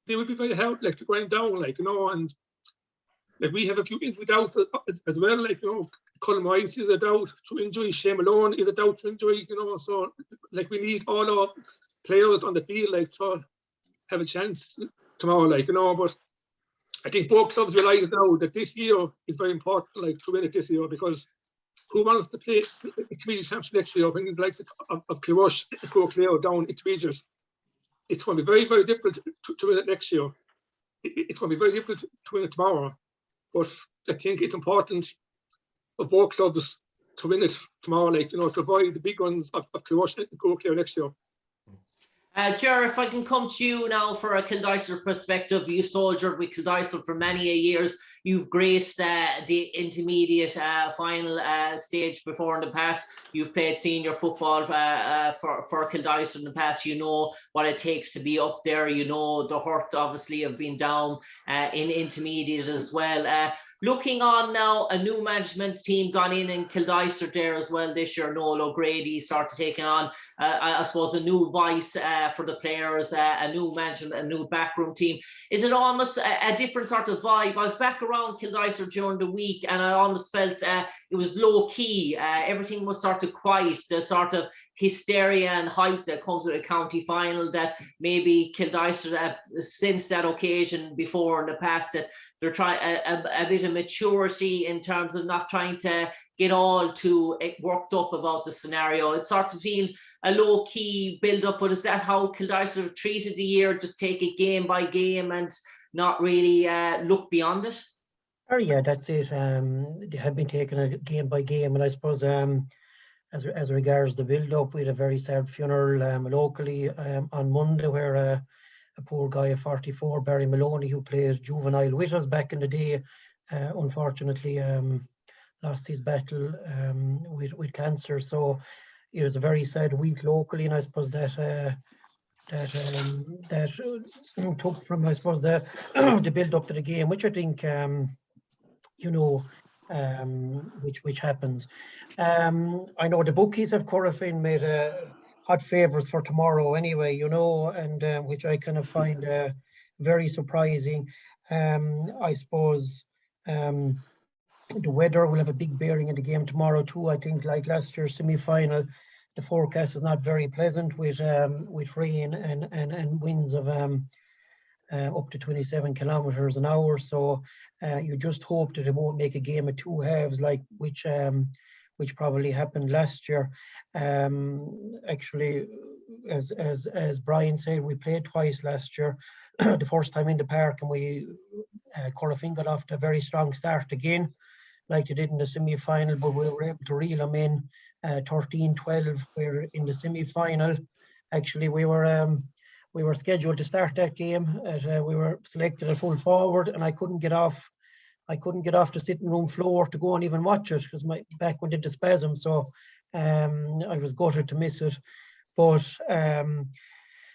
[SPEAKER 7] they would be very hard to grind down, and we have a few injury doubts as well, Colin Rice is a doubt to injury, Shane Malone is a doubt to injury, so we need all our players on the field to have a chance tomorrow, but I think both clubs realise now that this year is very important, to win it this year, because who wants to play intermediate championship next year when the likes of Kilrush, Clare down intermediates? It's going to be very, very difficult to win it next year. It's going to be very difficult to win it tomorrow. But I think it's important for both clubs to win it tomorrow, to avoid the big ones of Kilrush and Clare next year.
[SPEAKER 1] Ger, if I can come to you now for a Kildare perspective, you soldiered with Kildare for many years. You've graced the intermediate final stage before in the past. You've played senior football for Kildare in the past. You know what it takes to be up there. You know the hurt, obviously, of being down in intermediate as well. Looking on now, a new management team gone in Kildare there as well this year. Noel O'Grady started taking on, I suppose, a new voice for the players, a new management, a new backroom team. Is it almost a different sort of vibe? I was back around Kildare during the week, and I almost felt it was low key. Everything was sort of quiet. The sort of hysteria and hype that comes with a county final, that maybe Kildare since that occasion before in the past, that they're trying a bit of maturity in terms of not trying to get all too worked up about the scenario. It sort of feel a low key build up, but is that how Kildare sort of treated the year? Just take it game by game and not really look beyond it?
[SPEAKER 6] Oh yeah, that's it. They have been taken a game by game, and I suppose as regards the build up, we had a very sad funeral locally on Monday, where a poor guy of 44, Barry Maloney, who played juvenile with us back in the day, unfortunately lost his battle with cancer. So it was a very sad week locally, and I suppose that took from, I suppose, the the build up to the game, which I think which happens. I know the bookies have Corofin made hot favourites for tomorrow anyway, and which I kind of find very surprising. I suppose the weather will have a big bearing in the game tomorrow too. I think, like last year's semi-final, the forecast is not very pleasant with rain and winds of up to 27 kilometers an hour. So you just hope that it won't make a game of two halves, like which probably happened last year. Actually, as Brian said, we played twice last year. The first time in the park, and we Corofin got off to a very strong start again, like they did in the semi-final, but we were able to reel them in 13-12. We're in the semi-final. Actually, we were scheduled to start that game. We were selected at full forward, and I couldn't get off the sitting room floor to go and even watch it because my back went into spasm. So I was gutted to miss it. But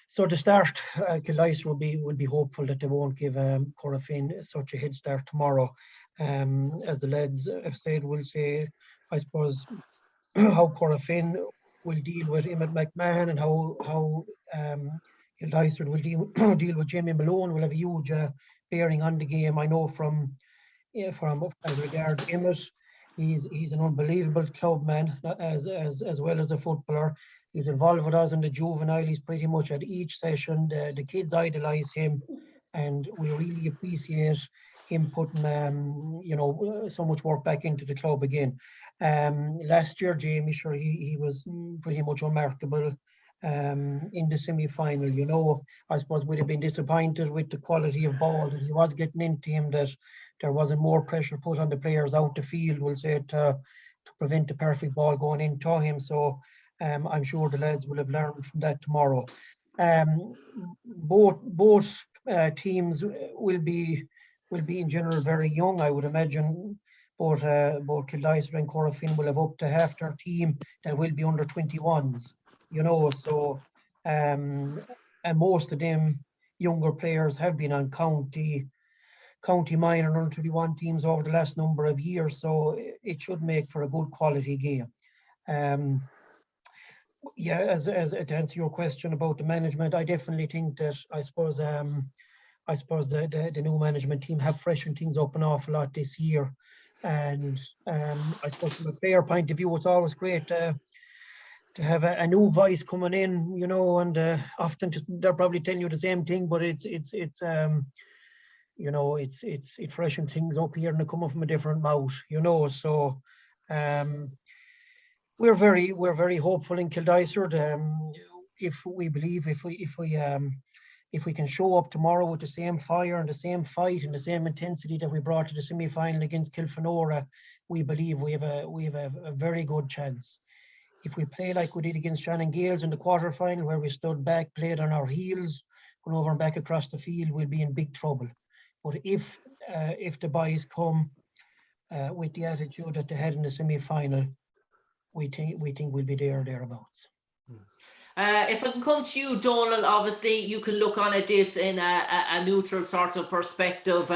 [SPEAKER 6] so to start, Kildare will be hopeful that they won't give Corofin such a head start tomorrow. As the lads have said, we'll say, I suppose, how Corofin will deal with Emmett McMahon, and how Kildare will deal with Jamie Malone will have a huge bearing on the game. I know from as regards Emmett, he's an unbelievable club man as well as a footballer. He's involved with us in the juvenile. He's pretty much at each session. The kids idolise him, and we really appreciate him putting so much work back into the club again. Last year, Jamie, sure, he was pretty much unremarkable in the semi-final. I suppose we'd have been disappointed with the quality of ball that he was getting into him, that there wasn't more pressure put on the players out the field, we'll say, to prevent the perfect ball going into him. So I'm sure the lads will have learned from that tomorrow. Both teams will be in general very young, I would imagine. Both Kildare and Corofin will have up to half their team that will be under 21s. So and most of them younger players have been on county minor and under 21 teams over the last number of years, so it should make for a good quality game. As to answer your question about the management, I definitely think that I suppose the new management team have freshened things up an awful lot this year, and I suppose from a player point of view, it's always great to have a new voice coming in, and often they're probably telling you the same thing, but it freshens things up here and they come from a different mouth, So we're very hopeful in Kildare. If we can show up tomorrow with the same fire and the same fight and the same intensity that we brought to the semi-final against Kilfenora, we believe we have a very good chance. If we play like we did against Shannon Gales in the quarterfinal, where we stood back, played on our heels, went over and back across the field, we'll be in big trouble. But if the boys come with the attitude that they had in the semi-final, we think we'll be there or thereabouts.
[SPEAKER 1] If I can come to you, Donald, obviously you can look on at this in a neutral sort of perspective.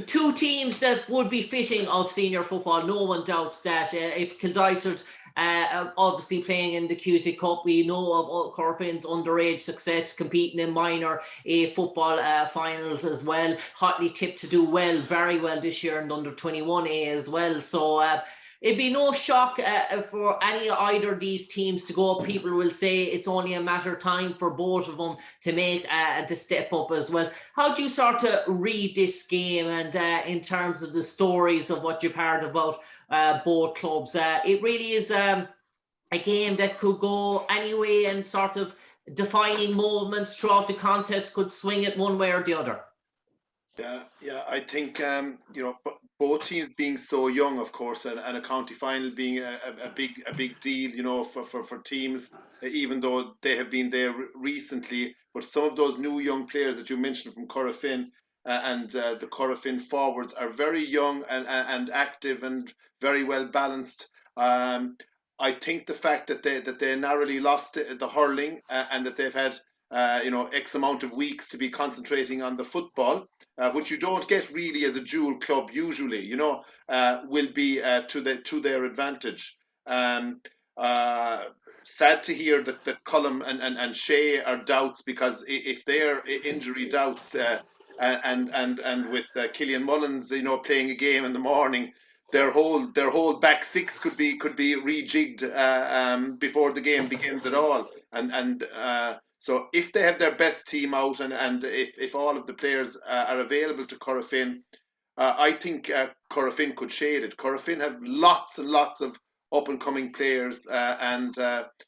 [SPEAKER 1] Two teams that would be fitting of senior football, no one doubts that. If Kildare obviously playing in the QC Cup, we know of Corofin's underage success competing in minor A football finals as well. Hotly tipped to do very well this year in under 21A as well. So it'd be no shock for either of these teams to go up. People will say it's only a matter of time for both of them to make the step up as well. How do you sort of read this game, and in terms of the stories of what you've heard about both clubs? It really is a game that could go anyway, and sort of defining moments throughout the contest could swing it one way or the other.
[SPEAKER 4] Yeah, I think both teams being so young, of course, and a county final being a big deal, for teams, even though they have been there recently. But some of those new young players that you mentioned from Corofin and the Corofin forwards are very young and active and very well balanced. I think the fact that they narrowly lost the hurling and that they've had X amount of weeks to be concentrating on the football, which you don't get really as a dual club usually, will be to their advantage. Sad to hear that Cullum and Shea are doubts, because if they're injury doubts, and with Killian Mullins, playing a game in the morning, their whole back six could be rejigged before the game begins at all. So if they have their best team out, and if all of the players are available to Corofin, I think Corofin could shade it. Corofin have lots and lots of up-and-coming players and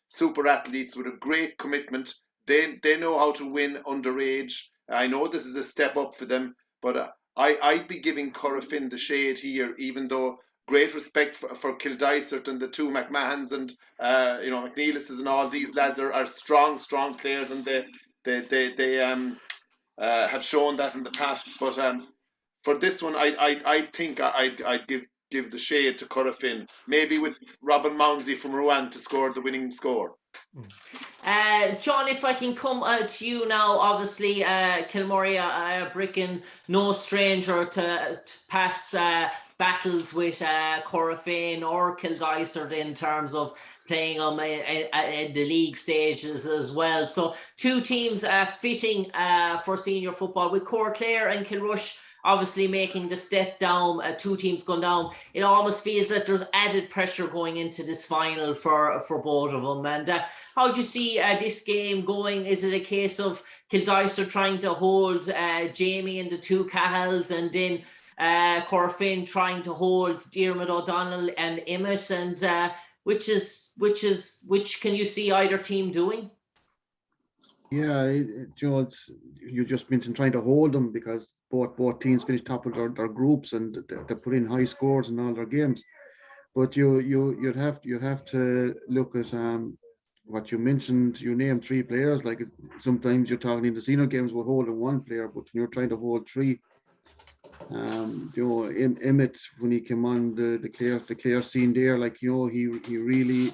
[SPEAKER 4] super athletes with a great commitment. They know how to win underage. I know this is a step up for them, but I'd be giving Corofin the shade here, even though great respect for Kildysart and the two McMahons and McNeilises and all these lads are strong players, and they have shown that in the past. But for this one, I think I'd give the shade to Corofin, maybe with Robin Mounsey from Rouen to score the winning score.
[SPEAKER 1] John, if I can come to you now, obviously Kilmurry Ibrickane, no stranger to past battles with Corofin or Kildysart in terms of playing them in the league stages as well. So two teams fitting for senior football, with Clare and Kilrush obviously making the step down, two teams going down. It almost feels that there's added pressure going into this final for both of them. And how do you see this game going? Is it a case of Kildysart trying to hold Jamie and the two Cahals, and then Corofin trying to hold Diarmuid O'Donnell and Emmett? And which can you see either team doing?
[SPEAKER 5] Yeah, you just mentioned trying to hold them, because both teams finished top of their groups, and they put in high scores in all their games. But you'd have to look at what you mentioned. You named three players. Like, sometimes you're talking in the senior games about holding one player, but when you're trying to hold three, Emmett, when he came on the Clare scene there, like, he really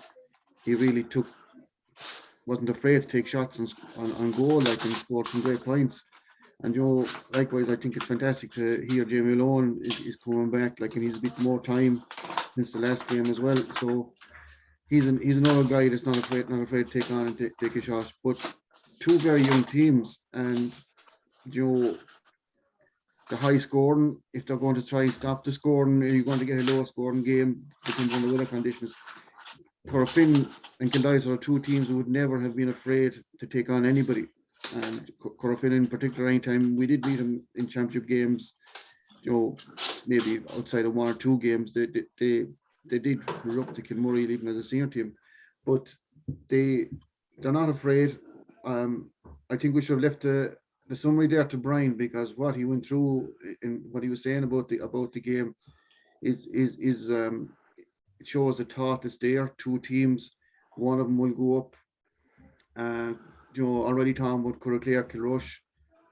[SPEAKER 5] wasn't afraid to take shots on goal, like, and scored some great points. And likewise, I think it's fantastic to hear Jamie Malone is coming back, like, and he's a bit more time since the last game as well. So he's another guy that's not afraid to take on and take a shot. But two very young teams, and the high scoring, if they're going to try and stop the scoring, you're going to get a low scoring game, depending on the weather conditions. Corofin and Kildysart are two teams who would never have been afraid to take on anybody. And Corofin in particular, anytime we did meet them in championship games, maybe outside of one or two games, they did erupt to Kilmurry even as a senior team. But they're not afraid. I think we should have left the summary there to Brian, because what he went through and what he was saying about the game is it shows the thought that's there. Two teams, one of them will go up. Already talking about Clare, Kilrush,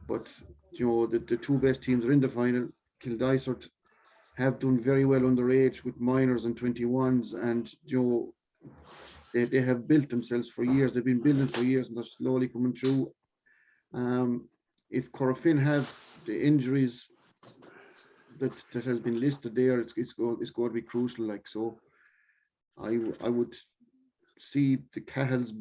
[SPEAKER 5] but the two best teams are in the final. Kildysart have done very well underage with minors and 21s, and they have built themselves for years. They've been building for years, and they're slowly coming through. If Corofin have the injuries that has been listed there, it's going to be crucial. Like, so, I would see the Cahals.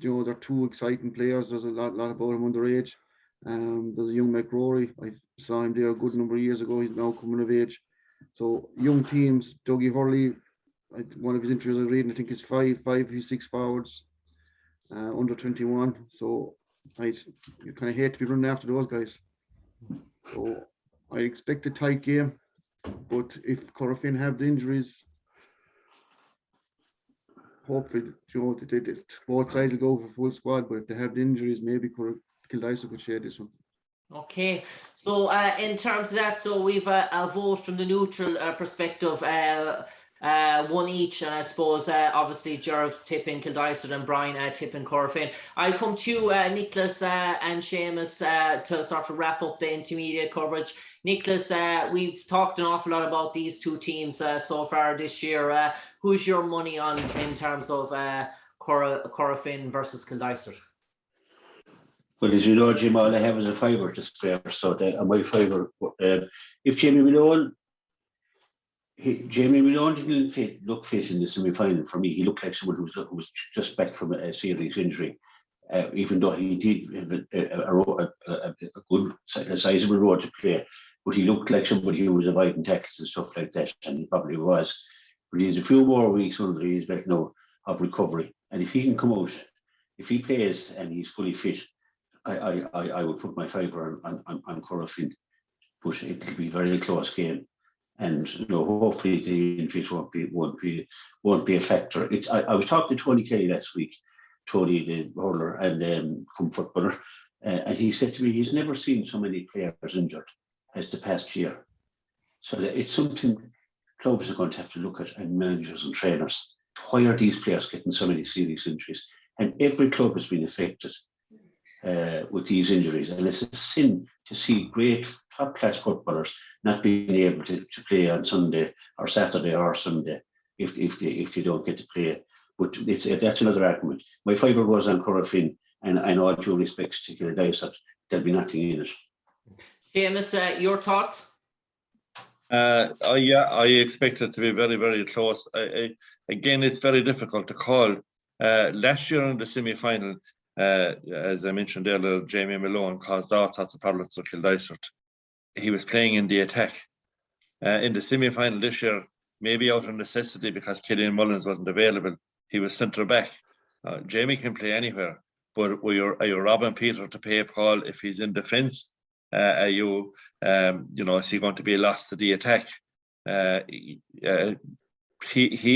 [SPEAKER 5] They're two exciting players. There's a lot about them underage. There's a young McRory. I saw him there a good number of years ago. He's now coming of age. So young teams. Dougie Hurley one of his interviews I read, I think he's 5'5", he's 6 forwards, under 21. So you kind of hate to be running after those guys. So I expect a tight game, but if Corofin have the injuries, hopefully, both sides will go for full squad. But if they have the injuries, maybe Kildare could share this one.
[SPEAKER 1] Okay, so in terms of that, so we've a vote from the neutral perspective, one each, and I suppose obviously Gerard tipping Kildare and Brian tipping Corofin. I'll come to you, Nicholas and Seamus, to sort of wrap up the intermediate coverage. Nicholas, we've talked an awful lot about these two teams so far this year. Who's your money on in terms of Corofin versus Kildare?
[SPEAKER 3] Well, as you know, Jim, all I have is a fiver to spare, so my fiver. If Jamie Malone didn't look fit in the semi-final for me. He looked like someone who was just back from a serious injury, even though he did have a good, sizable role to play. But he looked like somebody who was avoiding tackles and stuff like that, and he probably was. But he's a few more weeks under his belt now of recovery, and if he can come out, if he plays and he's fully fit, I would put my fiver on Corofin, but it'll be a very close game, and hopefully the injuries won't be a factor. I was talking to Tony Kelly last week, Tony the hurler and footballer, and he said to me he's never seen so many players injured as the past year. So it's something clubs are going to have to look at, and managers and trainers. Why are these players getting so many serious injuries? And every club has been affected with these injuries, and it's a sin to see great top-class footballers not being able to play on Sunday or Saturday or Sunday if they don't get to play. But that's another argument. My fiver goes on Corofin, and I know all due respects to Kildare, there'll be nothing in it.
[SPEAKER 1] Seamus, your thoughts?
[SPEAKER 2] I expect it to be very, very close. Again, it's very difficult to call. Last year in the semi-final, as I mentioned earlier, Jamie Malone caused all sorts of problems for Kildare. He was playing in the attack. In the semi-final this year, maybe out of necessity because Killian Mullins wasn't available, he was centre back. Jamie can play anywhere, but are you robbing Peter to pay Paul if he's in defence? Is he going to be lost to the attack? He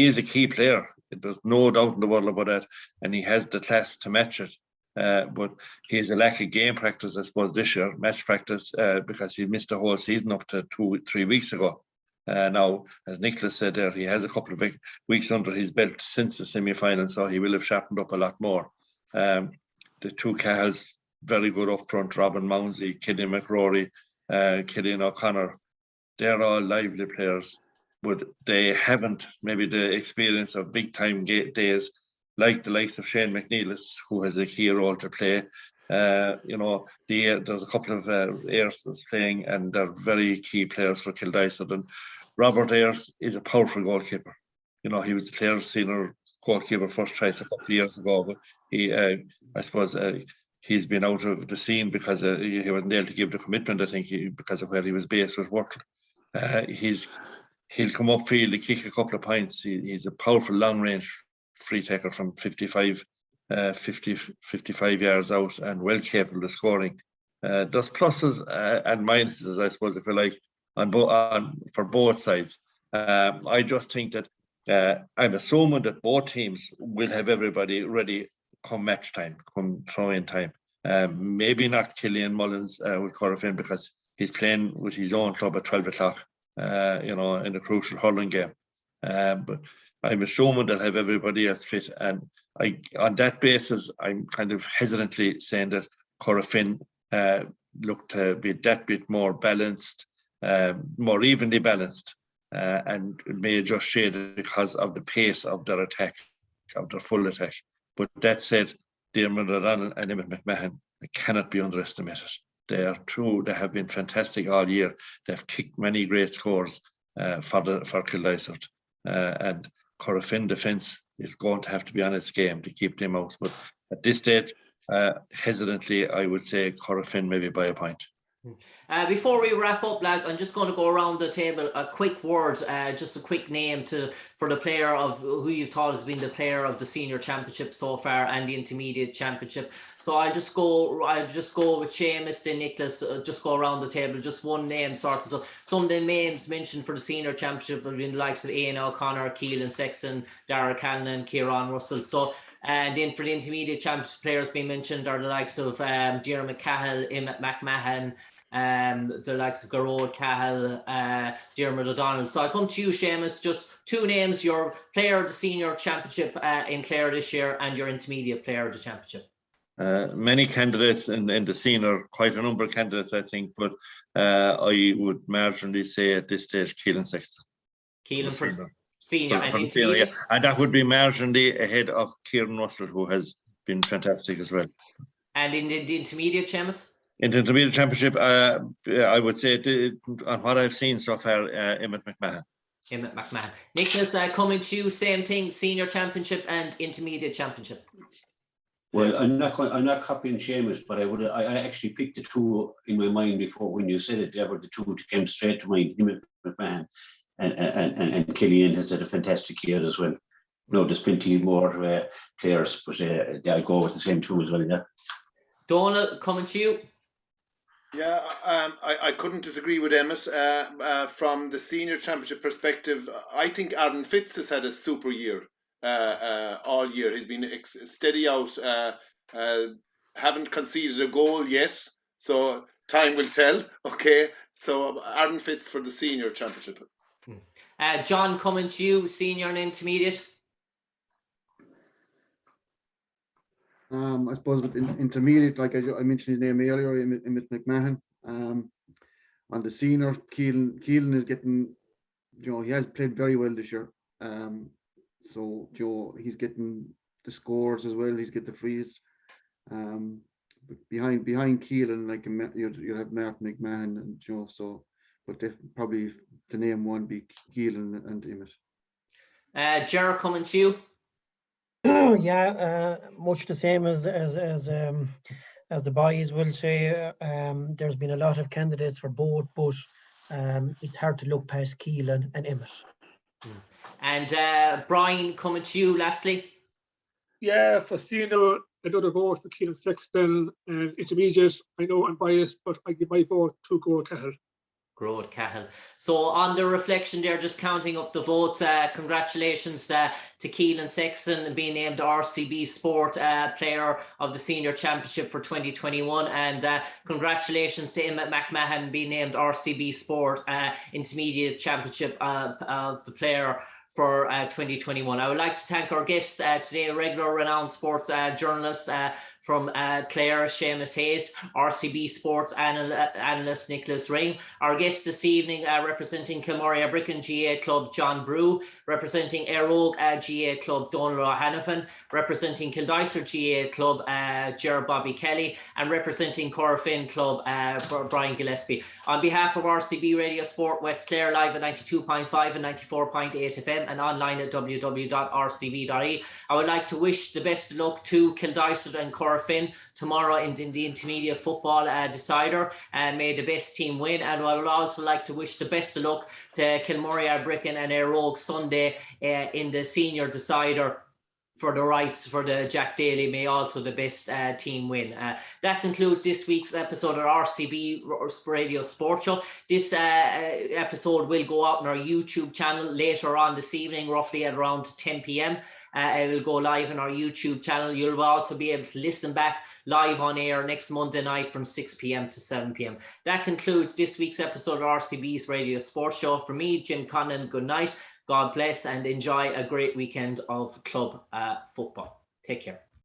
[SPEAKER 2] is a key player. There's no doubt in the world about that, and he has the class to match it. But he has a lack of game practice, I suppose, this year, match practice, because he missed the whole season up to 2-3 weeks ago. Now, as Nicholas said there, he has a couple of weeks under his belt since the semi-final, so he will have sharpened up a lot more. The two Cahals, very good up front, Robin Mounsey, Killian McRory, Killian O'Connor. They're all lively players, but they haven't maybe the experience of big-time days like the likes of Shane McNeilis, who has a key role to play. There's a couple of Ayres playing, and they're very key players for Kildare. And Robert Ayres is a powerful goalkeeper. He was the Clare senior goalkeeper first choice a couple of years ago, but he's been out of the scene because he wasn't able to give the commitment, I think, because of where he was based with work. He'll come upfield and kick a couple of points. He's a powerful long-range free taker from 55 yards out, and well capable of scoring. There's pluses and minuses, I suppose, if you like, for both sides. I just think that I'm assuming that both teams will have everybody ready come match time, come throw-in time. Maybe not Killian Mullins with Corofin, because he's playing with his own club at 12 o'clock, in a crucial hurling game. But I'm assuming they'll have everybody else fit. And on that basis, I'm kind of hesitantly saying that Corofin look to be that bit more balanced, more evenly balanced, and it may just shade because of the pace of their attack, of their full attack. But that said, Diarmuid O'Donnell and Emmett McMahon cannot be underestimated. They are true. They have been fantastic all year. They've kicked many great scores for Kildare. And Corofin defence is going to have to be on its game to keep them out. But at this stage, hesitantly, I would say Corofin maybe by a point.
[SPEAKER 1] Before we wrap up, lads, I'm just going to go around the table. A quick word, just a quick name for the player of who you've thought has been the player of the senior championship so far and the intermediate championship. So I'll just go with Seamus, then Nicholas. Just go around the table. Just one name, sort of. So some of the names mentioned for the senior championship have been the likes of Eire Og, Keelan Sexton, Dara Cannon, Kieran Russell. So. And then for the intermediate championship players being mentioned are the likes of Diarmuid Cahill, Emmett McMahon, the likes of Garrod Cahill, Diarmuid O'Donnell. So I come to you, Seamus, just two names, your player of the senior championship in Clare this year and your intermediate player of the championship.
[SPEAKER 2] Many candidates in the senior, quite a number of candidates, I think, but I would marginally say at this stage Keelan Sexton.
[SPEAKER 1] Keelan for
[SPEAKER 2] senior.
[SPEAKER 1] Senior,
[SPEAKER 2] for the senior, yeah. And that would be marginally ahead of Kieran Russell, who has been fantastic as well.
[SPEAKER 1] And in the intermediate, Seamus?
[SPEAKER 2] In the intermediate championship, I would say, on what I've seen so far, Emmett McMahon.
[SPEAKER 1] Emmett McMahon. Nicholas, coming to you, same thing, senior championship and intermediate championship.
[SPEAKER 3] Well, I'm not copying Seamus, but I actually picked the two in my mind before when you said it. They were the two that came straight to mind, Emmett McMahon. And Killian has had a fantastic year as well. No, there's plenty more players, but I'll go with the same two as well. Yeah.
[SPEAKER 1] Donald, coming to you.
[SPEAKER 4] Yeah, I couldn't disagree with Emmett. From the senior championship perspective, I think Aaron Fitz has had a super year all year. He's been steady out, haven't conceded a goal yet, so time will tell. Okay, so Aaron Fitz for the senior championship.
[SPEAKER 1] John, coming to you, senior and intermediate.
[SPEAKER 5] I suppose with intermediate, like I mentioned his name earlier, Emmett McMahon. On the senior, Keelan is getting, he has played very well this year. So he's getting the scores as well. He's getting the frees. But behind Keelan, like you have Martin McMahon and Joe. So, but probably to name one be Keelan and Emmett.
[SPEAKER 1] Gerard, coming to you.
[SPEAKER 6] Yeah, much the same as the boys will say. There's been a lot of candidates for both, but it's hard to look past Keelan and Emmett.
[SPEAKER 1] And Brian, coming to you lastly.
[SPEAKER 7] Yeah, for senior, another vote for Keelan Sexton, and intermediate, I know I'm biased, but I give my vote to Garrod Cahill.
[SPEAKER 1] Garrod Cahill. So on the reflection there, just counting up the votes, congratulations to Keelan Sexton being named RCB Sport Player of the Senior Championship for 2021, and congratulations to Emmett McMahon being named RCB Sport Intermediate Championship of the Player for 2021. I would like to thank our guests today, regular renowned sports journalist from Clare, Seamus Hayes, RCB Sports analyst Nicholas Ring. Our guest this evening representing Kilmurry Ibrickane GA Club, John Brew, representing Eire Og GA Club, Donald O'Hanafin, representing Kildicer GA Club, Gerard Bobby Kelly, and representing Corofin Club, Brian Gillespie. On behalf of RCB Radio Sport West Clare, live at 92.5 and 94.8 FM and online at www.rcb.ie, I would like to wish the best of luck to Kildicer and Corofin tomorrow in the intermediate football decider. May the best team win, and I would also like to wish the best of luck to Kilmurry Ibrickane and Eire Og Sunday in the senior decider for the rights for the Jack Daly. May also the best team win. That concludes this week's episode of RCB Radio Sport Show. This episode will go out on our YouTube channel later on this evening, roughly at around 10 p.m. It will go live on our YouTube channel. You'll also be able to listen back live on air next Monday night from 6 p.m. to 7 p.m. That concludes this week's episode of RCB's Radio Sports Show. For me, Jim Conlon, good night. God bless and enjoy a great weekend of club football. Take care.